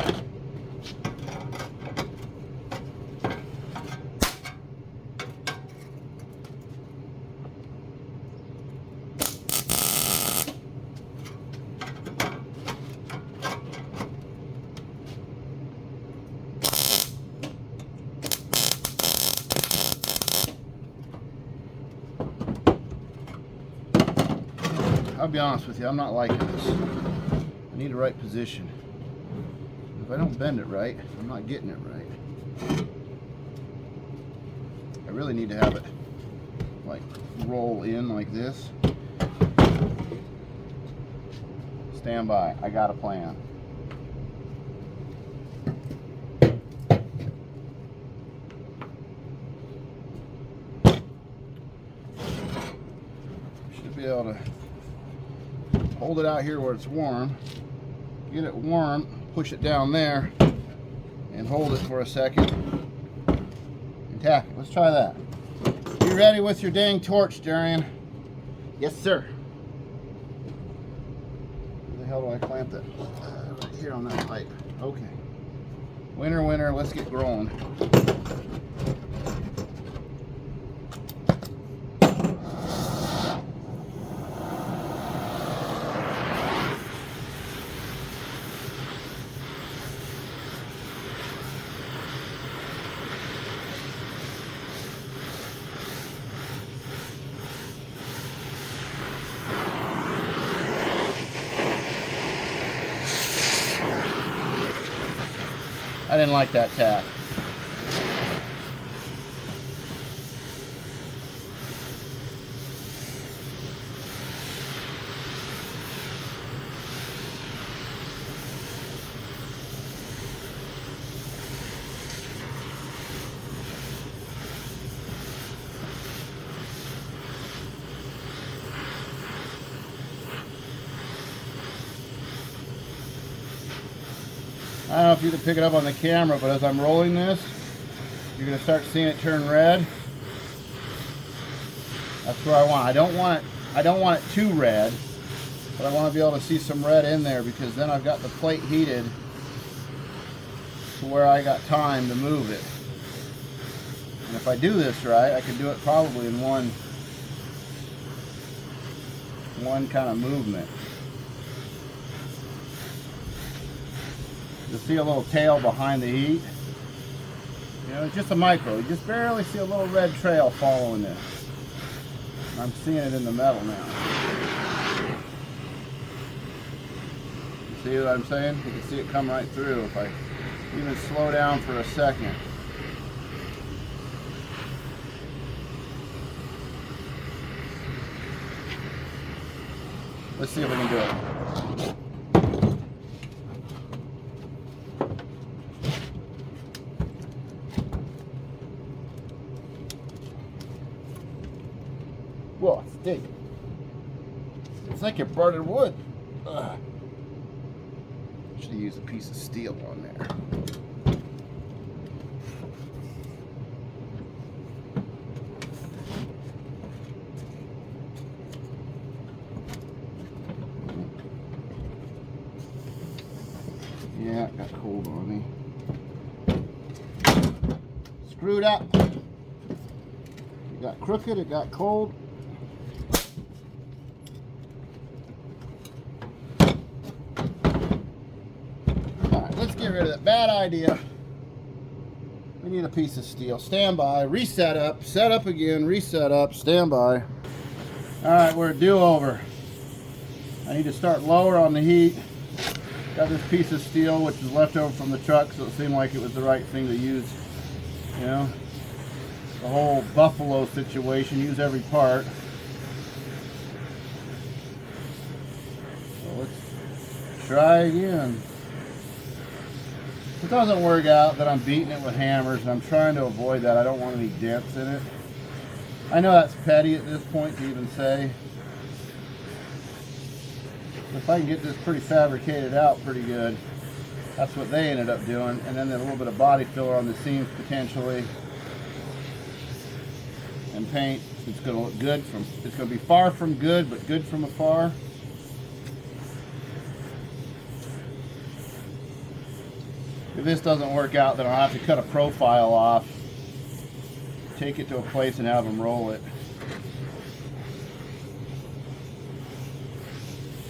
I'll be honest with you, I'm not liking this. I need a right position. If I don't bend it right, I'm not getting it right. I really need to have it like roll in like this. Stand by, I got a plan. Should be able to hold it out here where it's warm, get it warm, push it down there, and hold it for a second, and tack it. Let's try that. You ready with your dang torch, Darian? Yes, sir. Where the hell do I clamp that? Right here on that pipe. Okay. Winner, winner, let's get growing. I didn't like that tack. I don't know if you can pick it up on the camera, but as I'm rolling this, you're going to start seeing it turn red. That's where I want it. I don't want it too red, but I want to be able to see some red in there, because then I've got the plate heated to where I got time to move it. And if I do this right, I can do it probably in one kind of movement. You'll see a little tail behind the heat. You know, it's just a micro. You just barely see a little red trail following this. I'm seeing it in the metal now. You see what I'm saying? You can see it come right through if I even slow down for a second. Let's see if we can do it. Whoa, it's thick. It's like you burning wood. Should have used a piece of steel on there. Yeah, it got cold on me. Screwed up. It got crooked, it got cold. Let's get rid of that bad idea. We need a piece of steel. Stand by, reset up, set up again, reset up, stand by. Alright, we're a do-over. I need to start lower on the heat. Got this piece of steel which is left over from the truck, so it seemed like it was the right thing to use. You know, the whole buffalo situation, use every part. So let's try again. If it doesn't work out, then I'm beating it with hammers, and I'm trying to avoid that. I don't want any dents in it. I know that's petty at this point to even say. If I can get this pretty fabricated out pretty good, that's what they ended up doing. And then a little bit of body filler on the seams potentially. and paint. It's going to look good it's going to be far from good, but good from afar. If this doesn't work out, then I'll have to cut a profile off, take it to a place and have them roll it.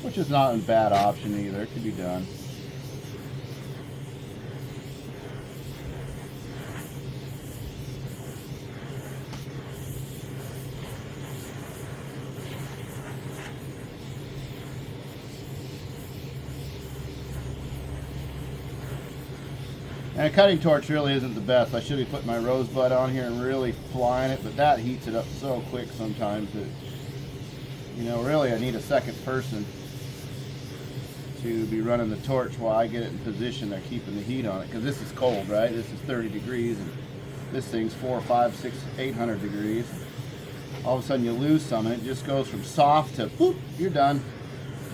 Which is not a bad option either, it could be done. And a cutting torch really isn't the best. I should be putting my rosebud on here and really flying it, but that heats it up so quick sometimes that, you know, really I need a second person to be running the torch while I get it in position. They're keeping the heat on it, because this is cold, right? This is 30 degrees, and this thing's 400, 500, 600, 800 degrees. All of a sudden you lose some, and it just goes from soft to, whoop, you're done.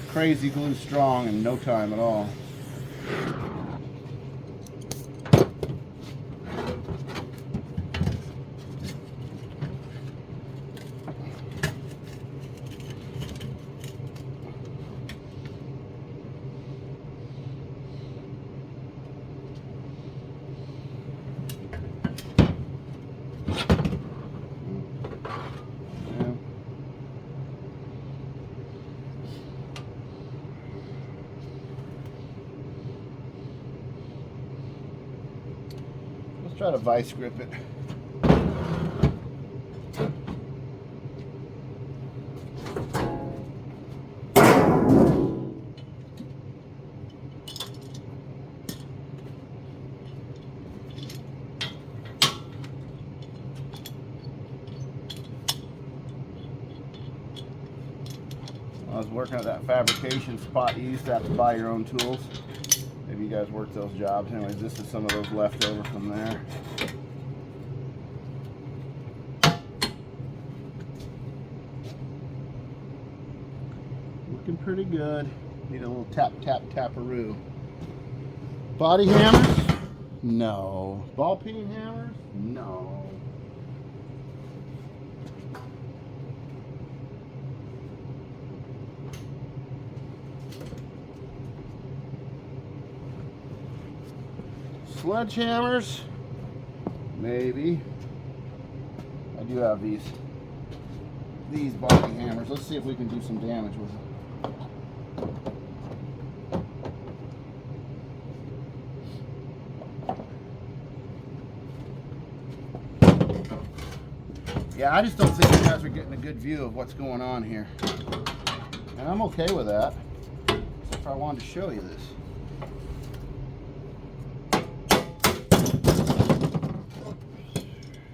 Crazy glue strong in no time at all. Try to vice grip it. I was working at that fabrication spot. You used to have to buy your own tools. Maybe you guys work those jobs. Anyways, this is some of those leftover from there. Looking pretty good. Need a little tap, tap, taparoo. Body hammers? No. Ball peen hammers? No. Sledgehammers? Maybe. I do have these body hammers. Let's see if we can do some damage with them. Yeah, I just don't think you guys are getting a good view of what's going on here. And I'm okay with that. Except for I wanted to show you this.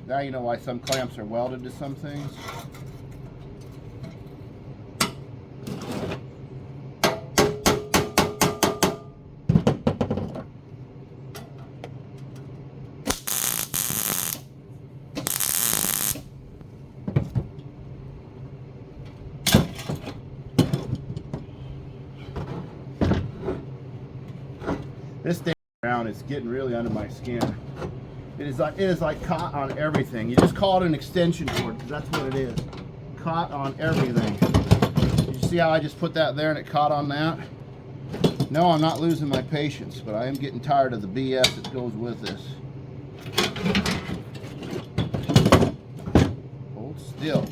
Now you know why some clamps are welded to some things. This thing around is getting really under my skin. It is like caught on everything. You just call it an extension cord, because that's what it is. Caught on everything. Did you see how I just put that there and it caught on that? No, I'm not losing my patience, but I am getting tired of the BS that goes with this. Hold still.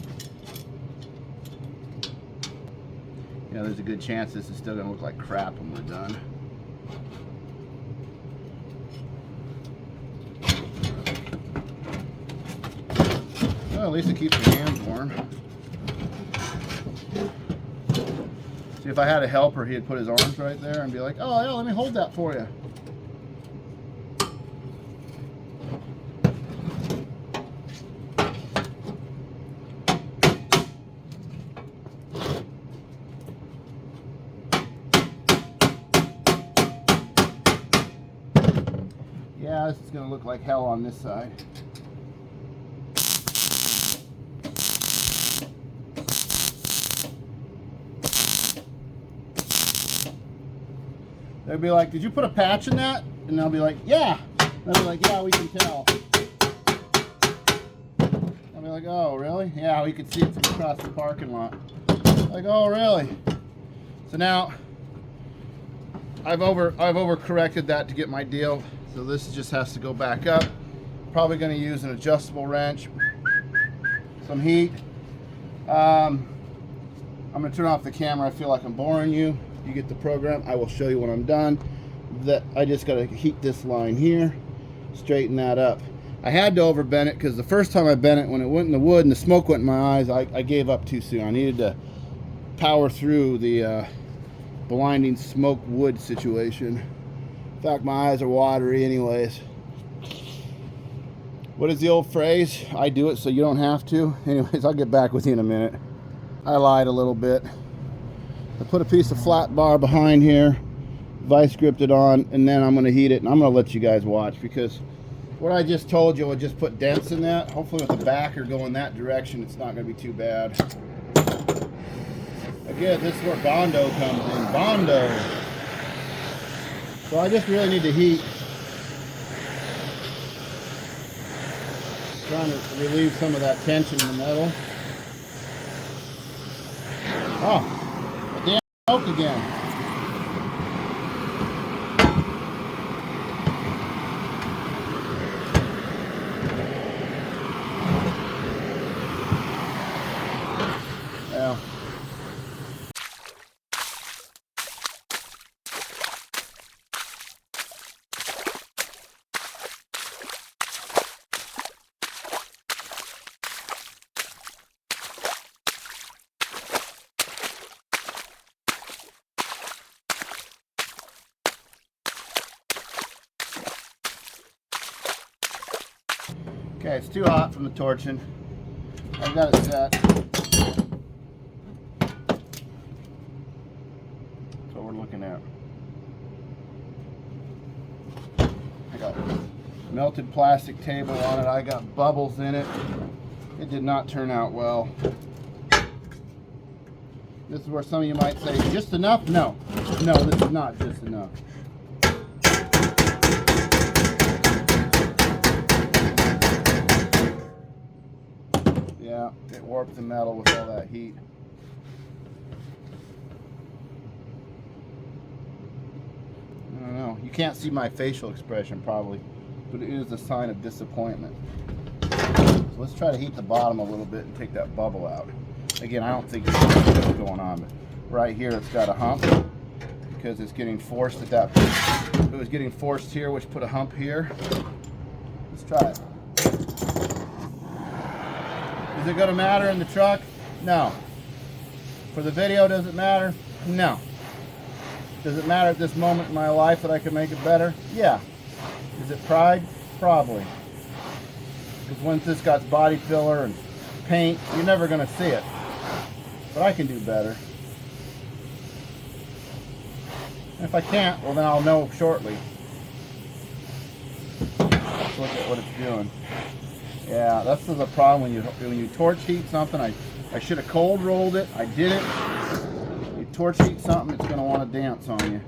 You know, there's a good chance this is still going to look like crap when we're done. Well, at least it keeps your hands warm. See, if I had a helper, he'd put his arms right there and be like, oh, yeah, let me hold that for you. Yeah, this is going to look like hell on this side. They'll be like, did you put a patch in that? And they'll be like, yeah. And I'll be like, yeah, we can tell. I'll be be like, oh, really? Yeah, we could see it from across the parking lot. Like, oh, really? So now, I've overcorrected that to get my deal. So this just has to go back up. Probably going to use an adjustable wrench, some heat. I'm going to turn off the camera. I feel like I'm boring you. You get the program. I will show you when I'm done. That I just got to heat this line here, straighten that up. I had to overbend it because the first time I bent it, when it went in the wood and the smoke went in my eyes, I gave up too soon. I needed to power through the blinding smoke wood situation. In fact, my eyes are watery anyways. What is the old phrase? I do it so you don't have to. Anyways, I'll get back with you in a minute. I lied a little bit. I put a piece of flat bar behind here, vice gripped it on, and then I'm going to heat it, and I'm going to let you guys watch, because what I just told you would just put dents in that. Hopefully with the backer going that direction, it's not going to be too bad. Again, this is where Bondo comes in. Bondo. So I just really need to heat. Trying to relieve some of that tension in the metal. Oh, the damn smoke again. Yeah. Okay, it's too hot from the torching. I've got it set. That's what we're looking at. I got melted plastic table on it. I got bubbles in it. It did not turn out well. This is where some of you might say, just enough? No. No, this is not just enough. Yeah, it warped the metal with all that heat. I don't know. You can't see my facial expression probably, but it is a sign of disappointment. So let's try to heat the bottom a little bit and take that bubble out. Again, I don't think it's what's going on, but right here it's got a hump because it's getting forced at that point. It was getting forced here, which put a hump here. Let's try it. Is it going to matter in the truck? No. For the video, does it matter? No. Does it matter at this moment in my life that I can make it better? Yeah. Is it pride? Probably. Because once this got body filler and paint, you're never going to see it. But I can do better. And if I can't, well then I'll know shortly. Let's look at what it's doing. Yeah, that's the problem when you torch heat something. I should have cold rolled it. I did it. You torch heat something, it's going to want to dance on you.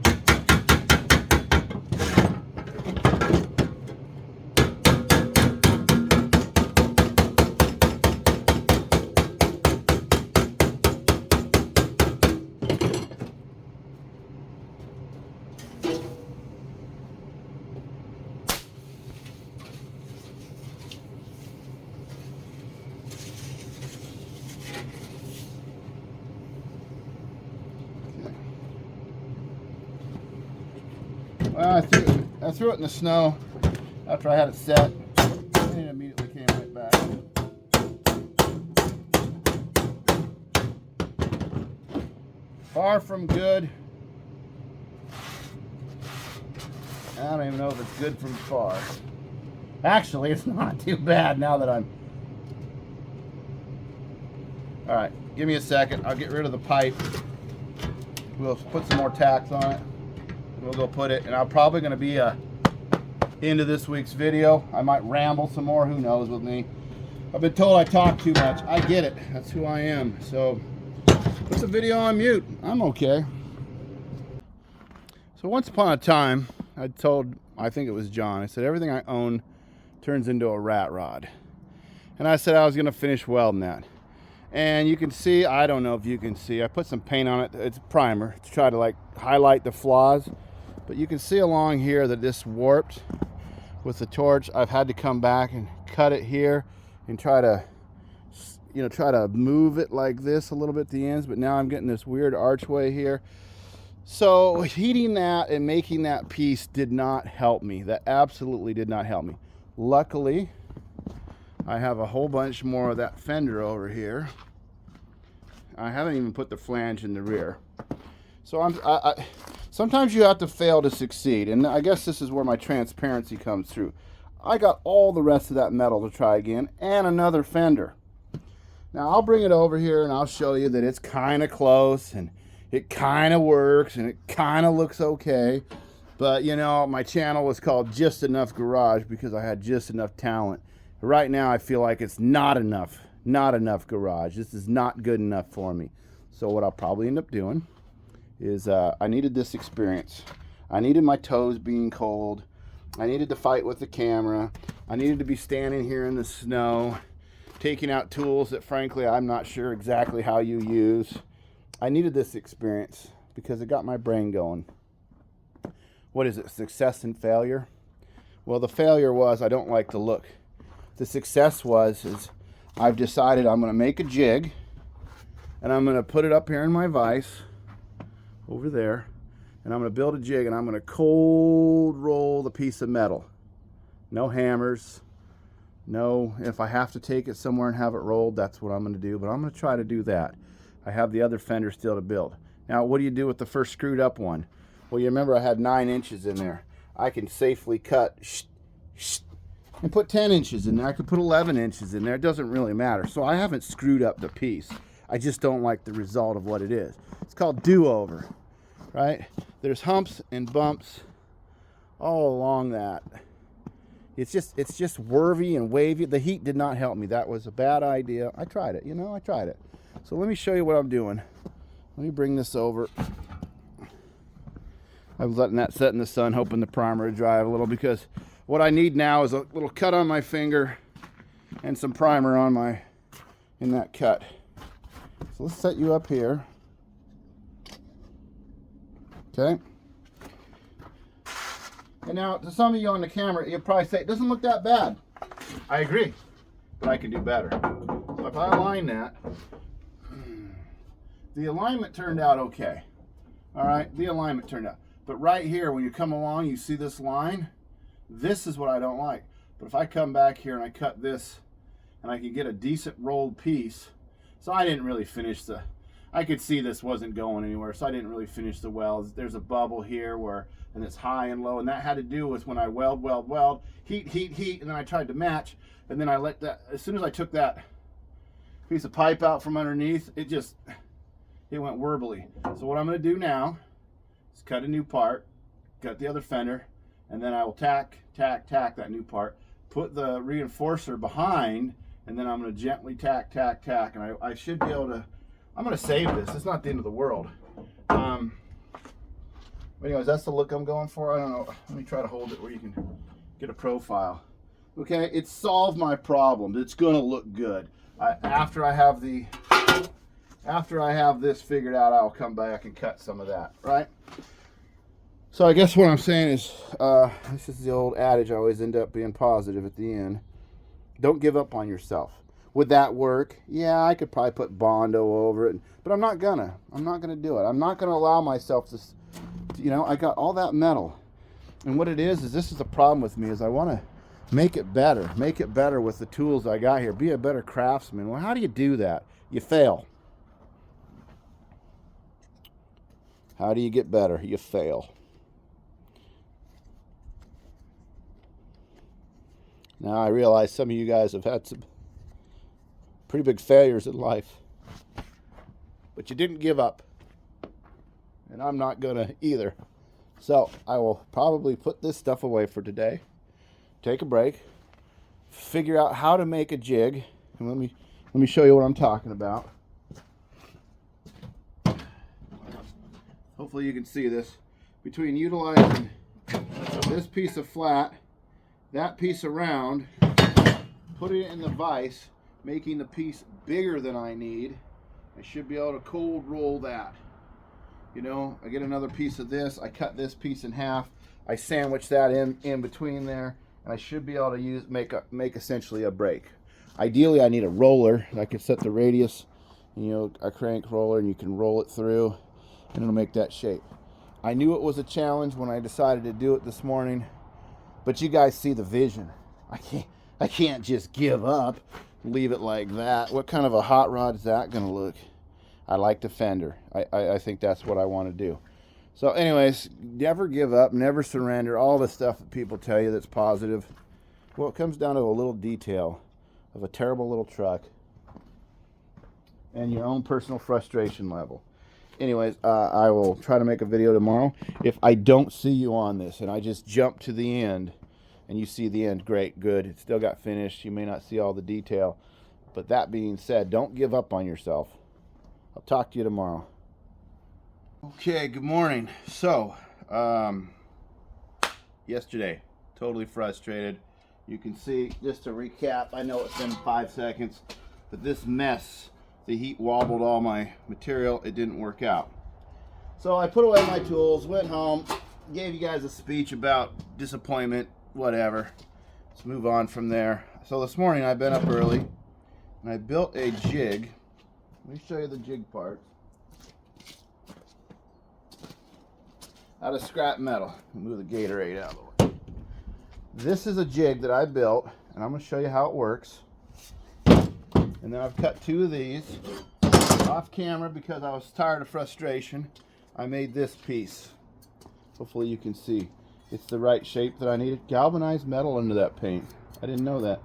Well, I threw it in the snow after I had it set, and it immediately came right back. Far from good. I don't even know if it's good from far. Actually, it's not too bad now that I'm... Alright, give me a second. I'll get rid of the pipe. We'll put some more tacks on it. We'll go put it, and I'm probably going to be into this week's video. I might ramble some more, who knows with me. I've been told I talk too much. I get it. That's who I am. So, put the video on mute. I'm okay. So once upon a time, I think it was John, I said everything I own turns into a rat rod. and I said I was going to finish welding that. And you can see, I don't know if you can see, I put some paint on it. It's primer to try to like highlight the flaws. But you can see along here that this warped with the torch. I've had to come back and cut it here and try to, you know, try to move it like this a little bit at the ends. But now I'm getting this weird archway here. So heating that and making that piece did not help me. That absolutely did not help me. Luckily, I have a whole bunch more of that fender over here. I haven't even put the flange in the rear. So sometimes you have to fail to succeed. And I guess this is where my transparency comes through. I got all the rest of that metal to try again and another fender. Now I'll bring it over here and I'll show you that it's kind of close and it kind of works and it kind of looks okay. But you know, my channel was called Just Enough Garage because I had just enough talent. Right now I feel like it's not enough garage. This is not good enough for me. So what I'll probably end up doing is I needed this experience. I needed my toes being cold. I needed to fight with the camera. I needed to be standing here in the snow, taking out tools that frankly I'm not sure exactly how you use. I needed this experience because it got my brain going. What is it, success and failure? Well, the failure was I don't like the look. The success is I've decided I'm going to make a jig and I'm going to put it up here in my vise over there, and I'm going to build a jig and I'm going to cold roll the piece of metal. No hammers. No, if I have to take it somewhere and have it rolled, that's what I'm going to do, but I'm going to try to do that. I have the other fender still to build. Now, what do you do with the first screwed up one? Well, you remember I had 9 inches in there. I can safely cut and put 10 inches in there. I could put 11 inches in there. It doesn't really matter. So I haven't screwed up the piece. I just don't like the result of what it is. It's called do-over, right? There's humps and bumps all along that. It's just wurvy and wavy. The heat did not help me. That was a bad idea. I tried it, you know, I tried it. So let me show you what I'm doing. Let me bring this over. I was letting that set in the sun, hoping the primer would dry a little, because what I need now is a little cut on my finger and some primer on in that cut. So let's set you up here. Okay. And now, to some of you on the camera, you'll probably say, it doesn't look that bad. I agree, but I can do better. So if I align that, the alignment turned out okay. All right, the alignment turned out. But right here, when you come along, you see this line? This is what I don't like. But if I come back here and I cut this, and I can get a decent rolled piece, so I didn't really finish I could see this wasn't going anywhere, so I didn't really finish the welds. There's a bubble here and it's high and low, and that had to do with when I weld, heat, and then I tried to match, and then I let that, as soon as I took that piece of pipe out from underneath, it went warbly. So what I'm going to do now is cut a new part, cut the other fender, and then I will tack that new part, put the reinforcer behind, and then I'm going to gently tack, and I should be able to, I'm going to save this. It's not the end of the world. Anyways, that's the look I'm going for. I don't know. Let me try to hold it where you can get a profile. Okay, it solved my problem. It's going to look good. After I have this figured out, I'll come back and cut some of that, right? So I guess what I'm saying is, this is the old adage, I always end up being positive at the end. Don't give up on yourself. Would that work? Yeah, I could probably put Bondo over it, but I'm not gonna do it. I'm not gonna allow myself to, you know, I got all that metal. And what it is this is the problem with me, is I want to make it better with the tools I got here, be a better craftsman. Well, how do you do that? You fail. How do you get better? You fail. Now I realize some of you guys have had some pretty big failures in life, but you didn't give up, and I'm not gonna either. So I will probably put this stuff away for today, take a break, figure out how to make a jig, and let me show you what I'm talking about. Hopefully you can see this. Between utilizing this piece of flat, that piece of round, putting it in the vise, making the piece bigger than I need. I should be able to cold roll that. You know, I get another piece of this, I cut this piece in half, I sandwich that in between there, and I should be able to make essentially a brake. Ideally, I need a roller. I could set the radius, you know, a crank roller, and you can roll it through, and it'll make that shape. I knew it was a challenge when I decided to do it this morning, but you guys see the vision. I can't just give up, leave it like that. What kind of a hot rod is that gonna look? I like the Fender. I think that's what I want to do. So anyways, never give up, never surrender, all the stuff that people tell you that's positive. Well, it comes down to a little detail of a terrible little truck and your own personal frustration level. Anyways, I will try to make a video tomorrow. If I don't see you on this and I just jump to the end and you see the end, great, good. It still got finished. You may not see all the detail. But that being said, don't give up on yourself. I'll talk to you tomorrow. Okay, good morning. So, yesterday, totally frustrated. You can see, just to recap, I know it's been 5 seconds, but this mess, the heat wobbled all my material. It didn't work out. So I put away my tools, went home, gave you guys a speech about disappointment, whatever. Let's move on from there. So this morning I've been up early and I built a jig. Let me show you the jig part. Out of scrap metal. Move the Gatorade out of the way. This is a jig that I built, and I'm going to show you how it works. And then I've cut 2 of these off camera because I was tired of frustration. I made this piece. Hopefully you can see. It's the right shape that I needed. Galvanized metal into that paint. I didn't know that.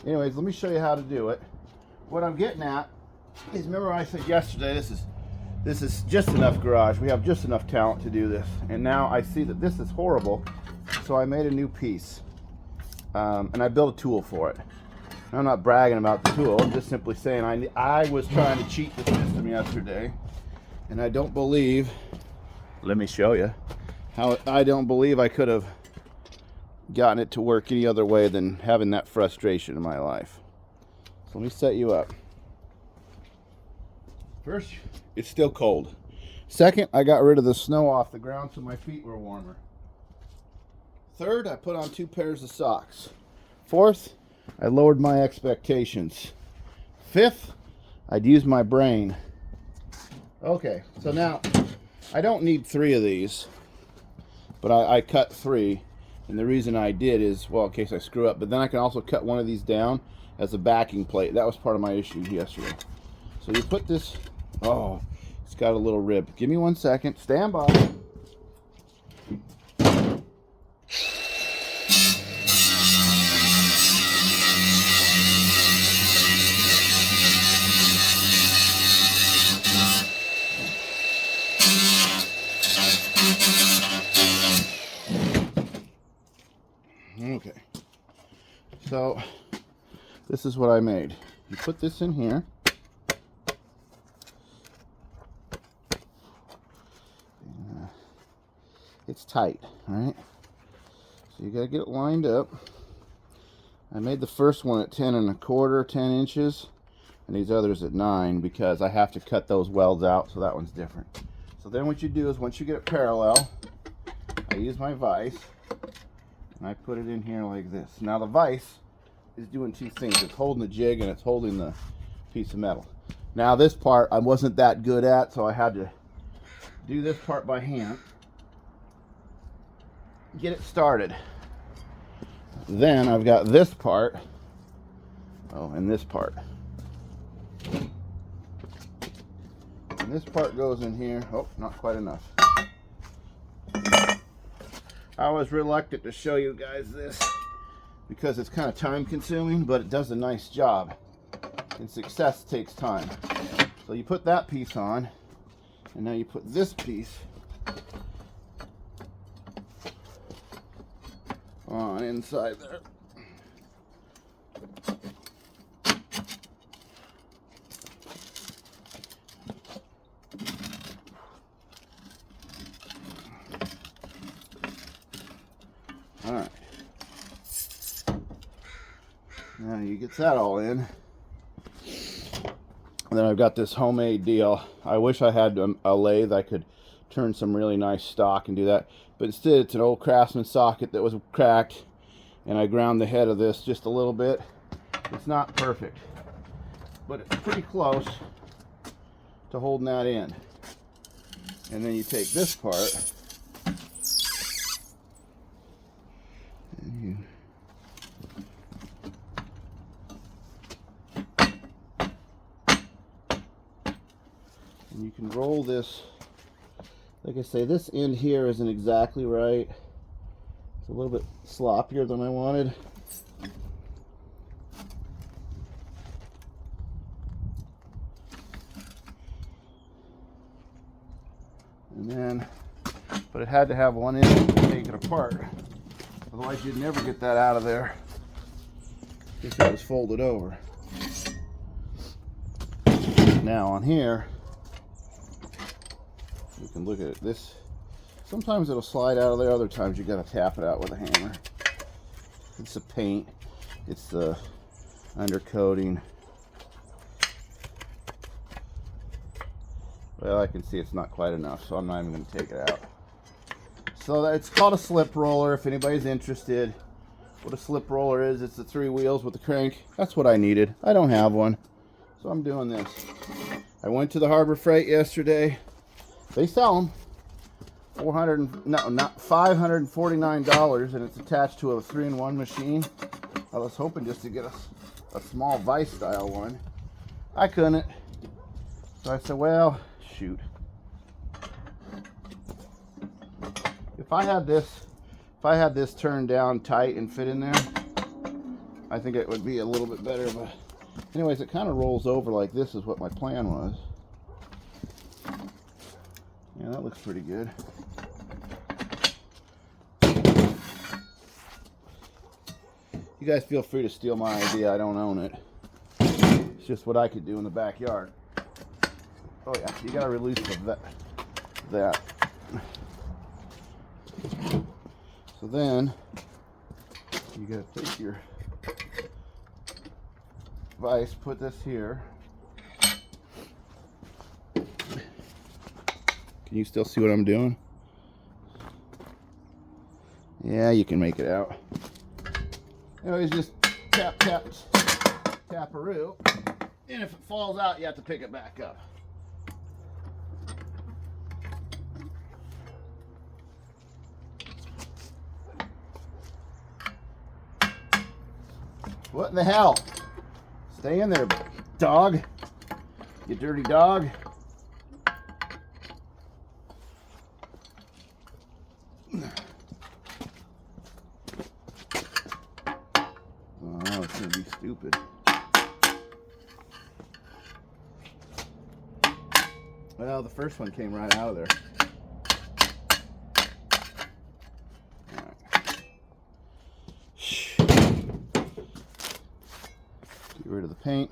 Anyways, let me show you how to do it. What I'm getting at is, remember I said yesterday, this is just enough garage. We have just enough talent to do this. And now I see that this is horrible, so I made a new piece. And I built a tool for it. I'm not bragging about the tool. I'm just simply saying I was trying to cheat the system yesterday, and I don't believe, let me show you, how I don't believe I could have gotten it to work any other way than having that frustration in my life. So let me set you up. First, it's still cold. Second, I got rid of the snow off the ground so my feet were warmer. Third, I put on 2 pairs of socks. Fourth, I lowered my expectations. Fifth, I'd used my brain. Okay, so now I don't need 3 of these, but I cut 3, and the reason I did is, well, in case I screw up, but then I can also cut one of these down as a backing plate. That was part of my issue yesterday. So you put this, oh, it's got a little rib. Give me 1 second, stand by. Okay, so this is what I made. You put this in here. It's tight, all right? So you gotta get it lined up. I made the first one at 10 1/4, 10 inches, and these others at 9 because I have to cut those welds out, so that one's different. So then what you do is, once you get it parallel, I use my vise and I put it in here like this. Now the vise is doing 2 things. It's holding the jig and it's holding the piece of metal. Now this part I wasn't that good at, so I had to do this part by hand. Get it started. Then I've got this part. Oh, and this part. And this part goes in here. Oh, not quite enough. I was reluctant to show you guys this because it's kind of time consuming, but it does a nice job. And success takes time. So you put that piece on, and now you put this piece on inside there. All right. Now you get that all in. And then I've got this homemade deal. I wish I had a lathe I could turn some really nice stock and do that. But instead, it's an old Craftsman socket that was cracked. And I ground the head of this just a little bit. It's not perfect, but it's pretty close to holding that in. And then you take this part and you can roll this. Like I say, this end here isn't exactly right. It's a little bit sloppier than I wanted. And then, but it had to have one end to take it apart. Otherwise you'd never get that out of there if it was folded over. Now on here, you can look at it. This, sometimes it'll slide out of there, other times you gotta tap it out with a hammer. It's the paint, it's the undercoating. Well, I can see it's not quite enough, so I'm not even going to take it out. So it's called a slip roller, if anybody's interested. What a slip roller is, it's the 3 wheels with the crank. That's what I needed. I don't have one, so I'm doing this. I went to the Harbor Freight yesterday. They sell them. $549, and it's attached to a 3-in-1 machine. I was hoping just to get a small vise style one. I couldn't. So I said, well, shoot. If I had this turned down tight and fit in there, I think it would be a little bit better. But anyways, it kind of rolls over like this is what my plan was. Yeah, that looks pretty good. You guys feel free to steal my idea. I don't own it. It's just what I could do in the backyard. Oh yeah, you gotta release that. So then, you gotta take your vise, put this here. Can you still see what I'm doing? Yeah, you can make it out. Anyways, just tap-a-roo. And if it falls out, you have to pick it back up. What in the hell? Stay in there, dog. You dirty dog. Oh, it's gonna be stupid. Well, the first one came right out of there. Get rid of the paint.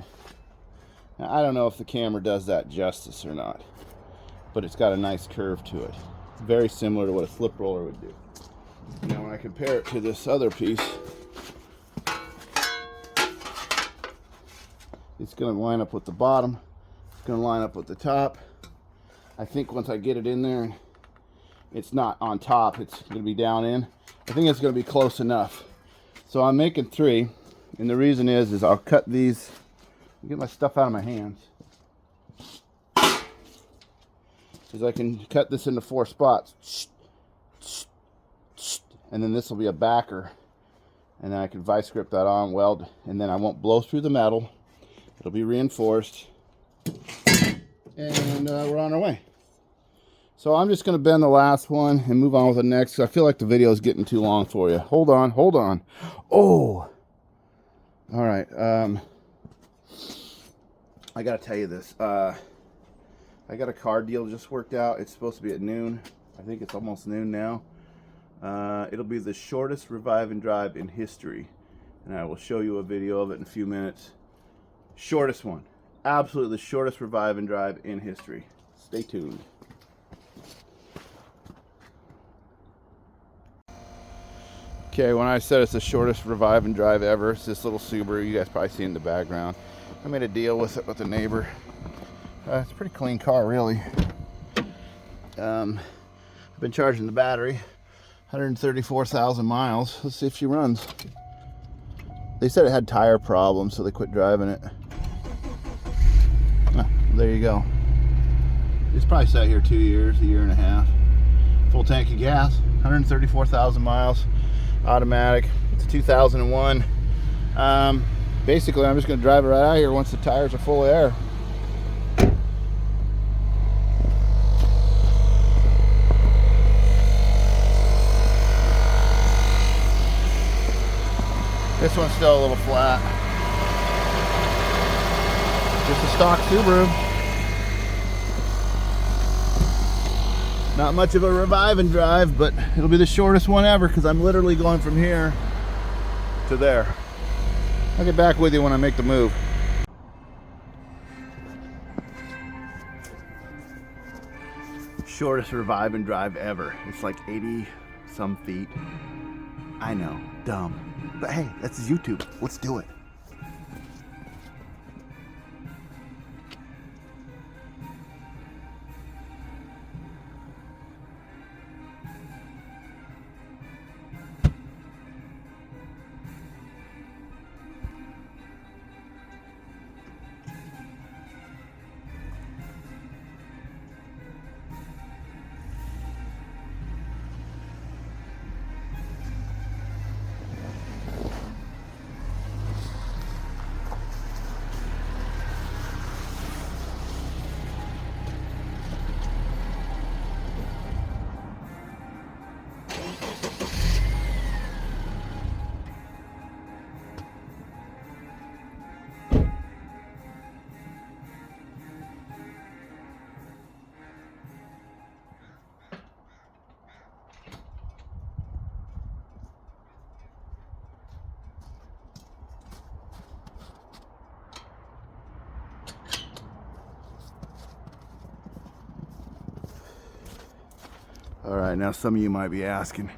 Now, I don't know if the camera does that justice or not, but it's got a nice curve to it. Very similar to what a slip roller would do. Now when I compare it to this other piece, it's going to line up with the bottom. It's going to line up with the top. I think once I get it in there, it's not on top, it's going to be down in. I think it's going to be close enough. So I'm making 3, and the reason is I'll cut these, get my stuff out of my hands, because I can cut this into 4 spots, and then this will be a backer, and then I can vice grip that on, weld, and then I won't blow through the metal. It'll be reinforced, and we're on our way. So I'm just going to bend the last one and move on with the next. I feel like the video is getting too long for you. Hold on, hold on. Oh, all right. I got to tell you this. I got a car deal just worked out. It's supposed to be at noon. I think it's almost noon now. It'll be the shortest revive and drive in history, and I will show you a video of it in a few minutes. Shortest one. Absolutely the shortest revive and drive in history. Stay tuned. Okay, when I said it's the shortest revive and drive ever, it's this little Subaru. You guys probably see in the background. I made a deal with it with a neighbor. It's a pretty clean car, really. I've been charging the battery. 134,000 miles. Let's see if she runs. They said it had tire problems, so they quit driving it. Ah, there you go. It's probably sat here 2 years, a year and a half. Full tank of gas, 134,000 miles, automatic. It's a 2001. Basically, I'm just going to drive it right out here once the tires are full of air. This one's still a little flat. Just a stock Subaru. Not much of a revive and drive, but it'll be the shortest one ever because I'm literally going from here to there. I'll get back with you when I make the move. Shortest revive and drive ever. It's like 80 some feet. I know, dumb. But hey, that's YouTube. Let's do it. All right, now some of you might be asking,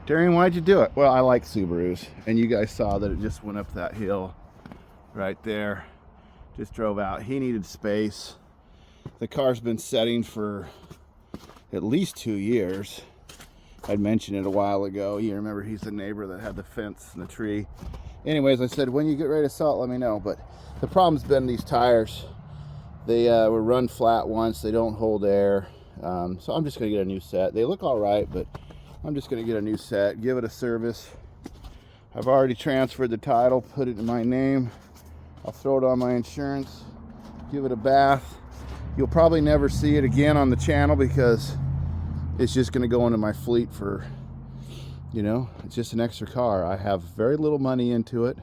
Darian, why'd you do it? Well, I like Subarus, and you guys saw that it just went up that hill right there. Just drove out. He needed space. The car's been setting for at least 2 years. I'd mentioned it a while ago. You remember he's the neighbor that had the fence and the tree. Anyways, I said, when you get ready to sell it, let me know. But the problem's been these tires. They were run flat once. They don't hold air. So I'm just going to get a new set. They look all right, but I'm just going to get a new set, give it a service. I've already transferred the title, put it in my name. I'll throw it on my insurance, give it a bath. You'll probably never see it again on the channel because it's just going to go into my fleet for, you know, it's just an extra car. I have very little money into it,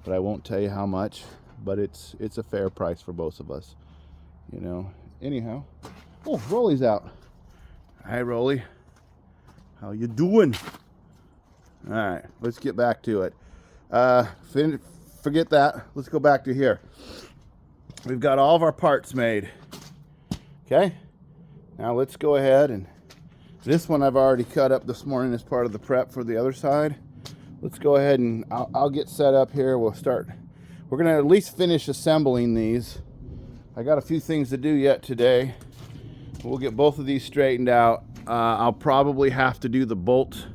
but I won't tell you how much, but it's a fair price for both of us, you know. Anyhow. Oh, Rolly's out. Hi, Rolly. How you doing? All right, let's get back to it. Forget that. Let's go back to here. We've got all of our parts made. Okay? Now let's go ahead and this one I've already cut up this morning as part of the prep for the other side. Let's go ahead and I'll get set up here. We'll start. We're going to at least finish assembling these. I got a few things to do yet today. We'll get both of these straightened out. I'll probably have to do the bolt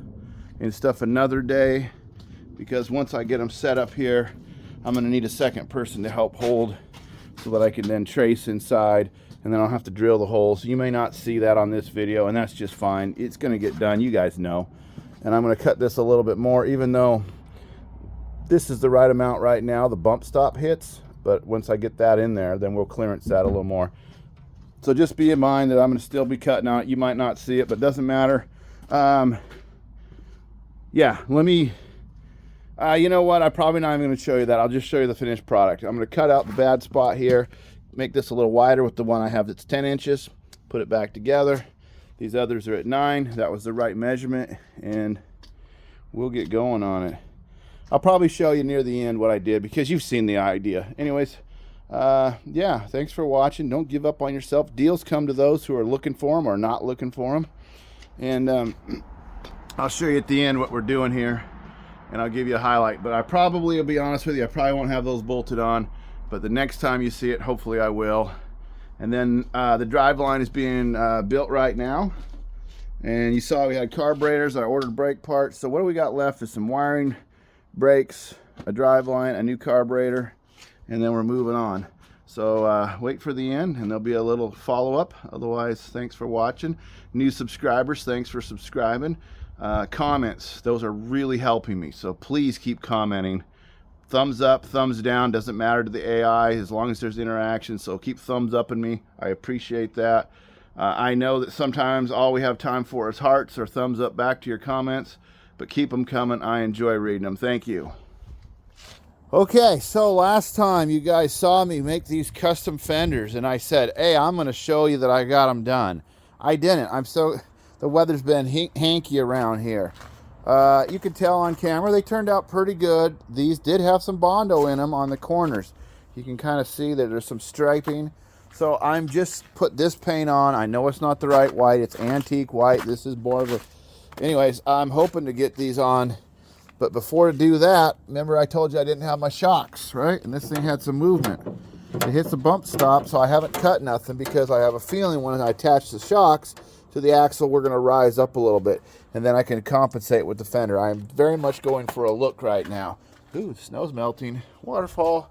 and stuff another day because once I get them set up here, I'm gonna need a second person to help hold so that I can then trace inside, and then I'll have to drill the holes. You may not see that on this video, and that's just fine. It's gonna get done, you guys know. And I'm gonna cut this a little bit more, even though this is the right amount right now, the bump stop hits, but once I get that in there, then we'll clearance that a little more. So just be in mind that I'm going to still be cutting out. You might not see it, but it doesn't matter. Yeah, let me, you know what? I'm probably not even going to show you that. I'll just show you the finished product. I'm going to cut out the bad spot here, make this a little wider with the one I have that's 10 inches, put it back together. These others are at 9. That was the right measurement, and we'll get going on it. I'll probably show you near the end what I did because you've seen the idea. Anyways, yeah, thanks for watching. Don't give up on yourself. Deals come to those who are looking for them or not looking for them. And I'll show you at the end what we're doing here. and I'll give you a highlight. But I probably, will be honest with you, I probably won't have those bolted on, but the next time you see it, hopefully I will. And then the drive line is being built right now. And you saw we had carburetors. I ordered brake parts. So what do we got left is some wiring, brakes, a drive line, a new carburetor, and then we're moving on. So wait for the end, and there'll be a little follow-up. Otherwise, thanks for watching. New subscribers, thanks for subscribing. Comments, those are really helping me. So please keep commenting. Thumbs up, thumbs down, doesn't matter to the AI as long as there's interaction. So keep thumbs up in me. I appreciate that. I know that sometimes all we have time for is hearts or thumbs up back to your comments, but keep them coming. I enjoy reading them. Thank you. Okay, so last time you guys saw me make these custom fenders, and I said, hey, I'm going to show you that I got them done. I didn't. The weather's been hanky around here. You can tell on camera they turned out pretty good. These did have some Bondo in them on the corners. You can kind of see that there's some striping. So I'm just put this paint on. I know it's not the right white. It's antique white. This is more of a... Anyways, I'm hoping to get these on. But before to do that, remember I told you I didn't have my shocks, right? And this thing had some movement. It hits the bump stop, so I haven't cut nothing because I have a feeling when I attach the shocks to the axle, we're going to rise up a little bit. And then I can compensate with the fender. I am very much going for a look right now. Ooh, snow's melting. Waterfall.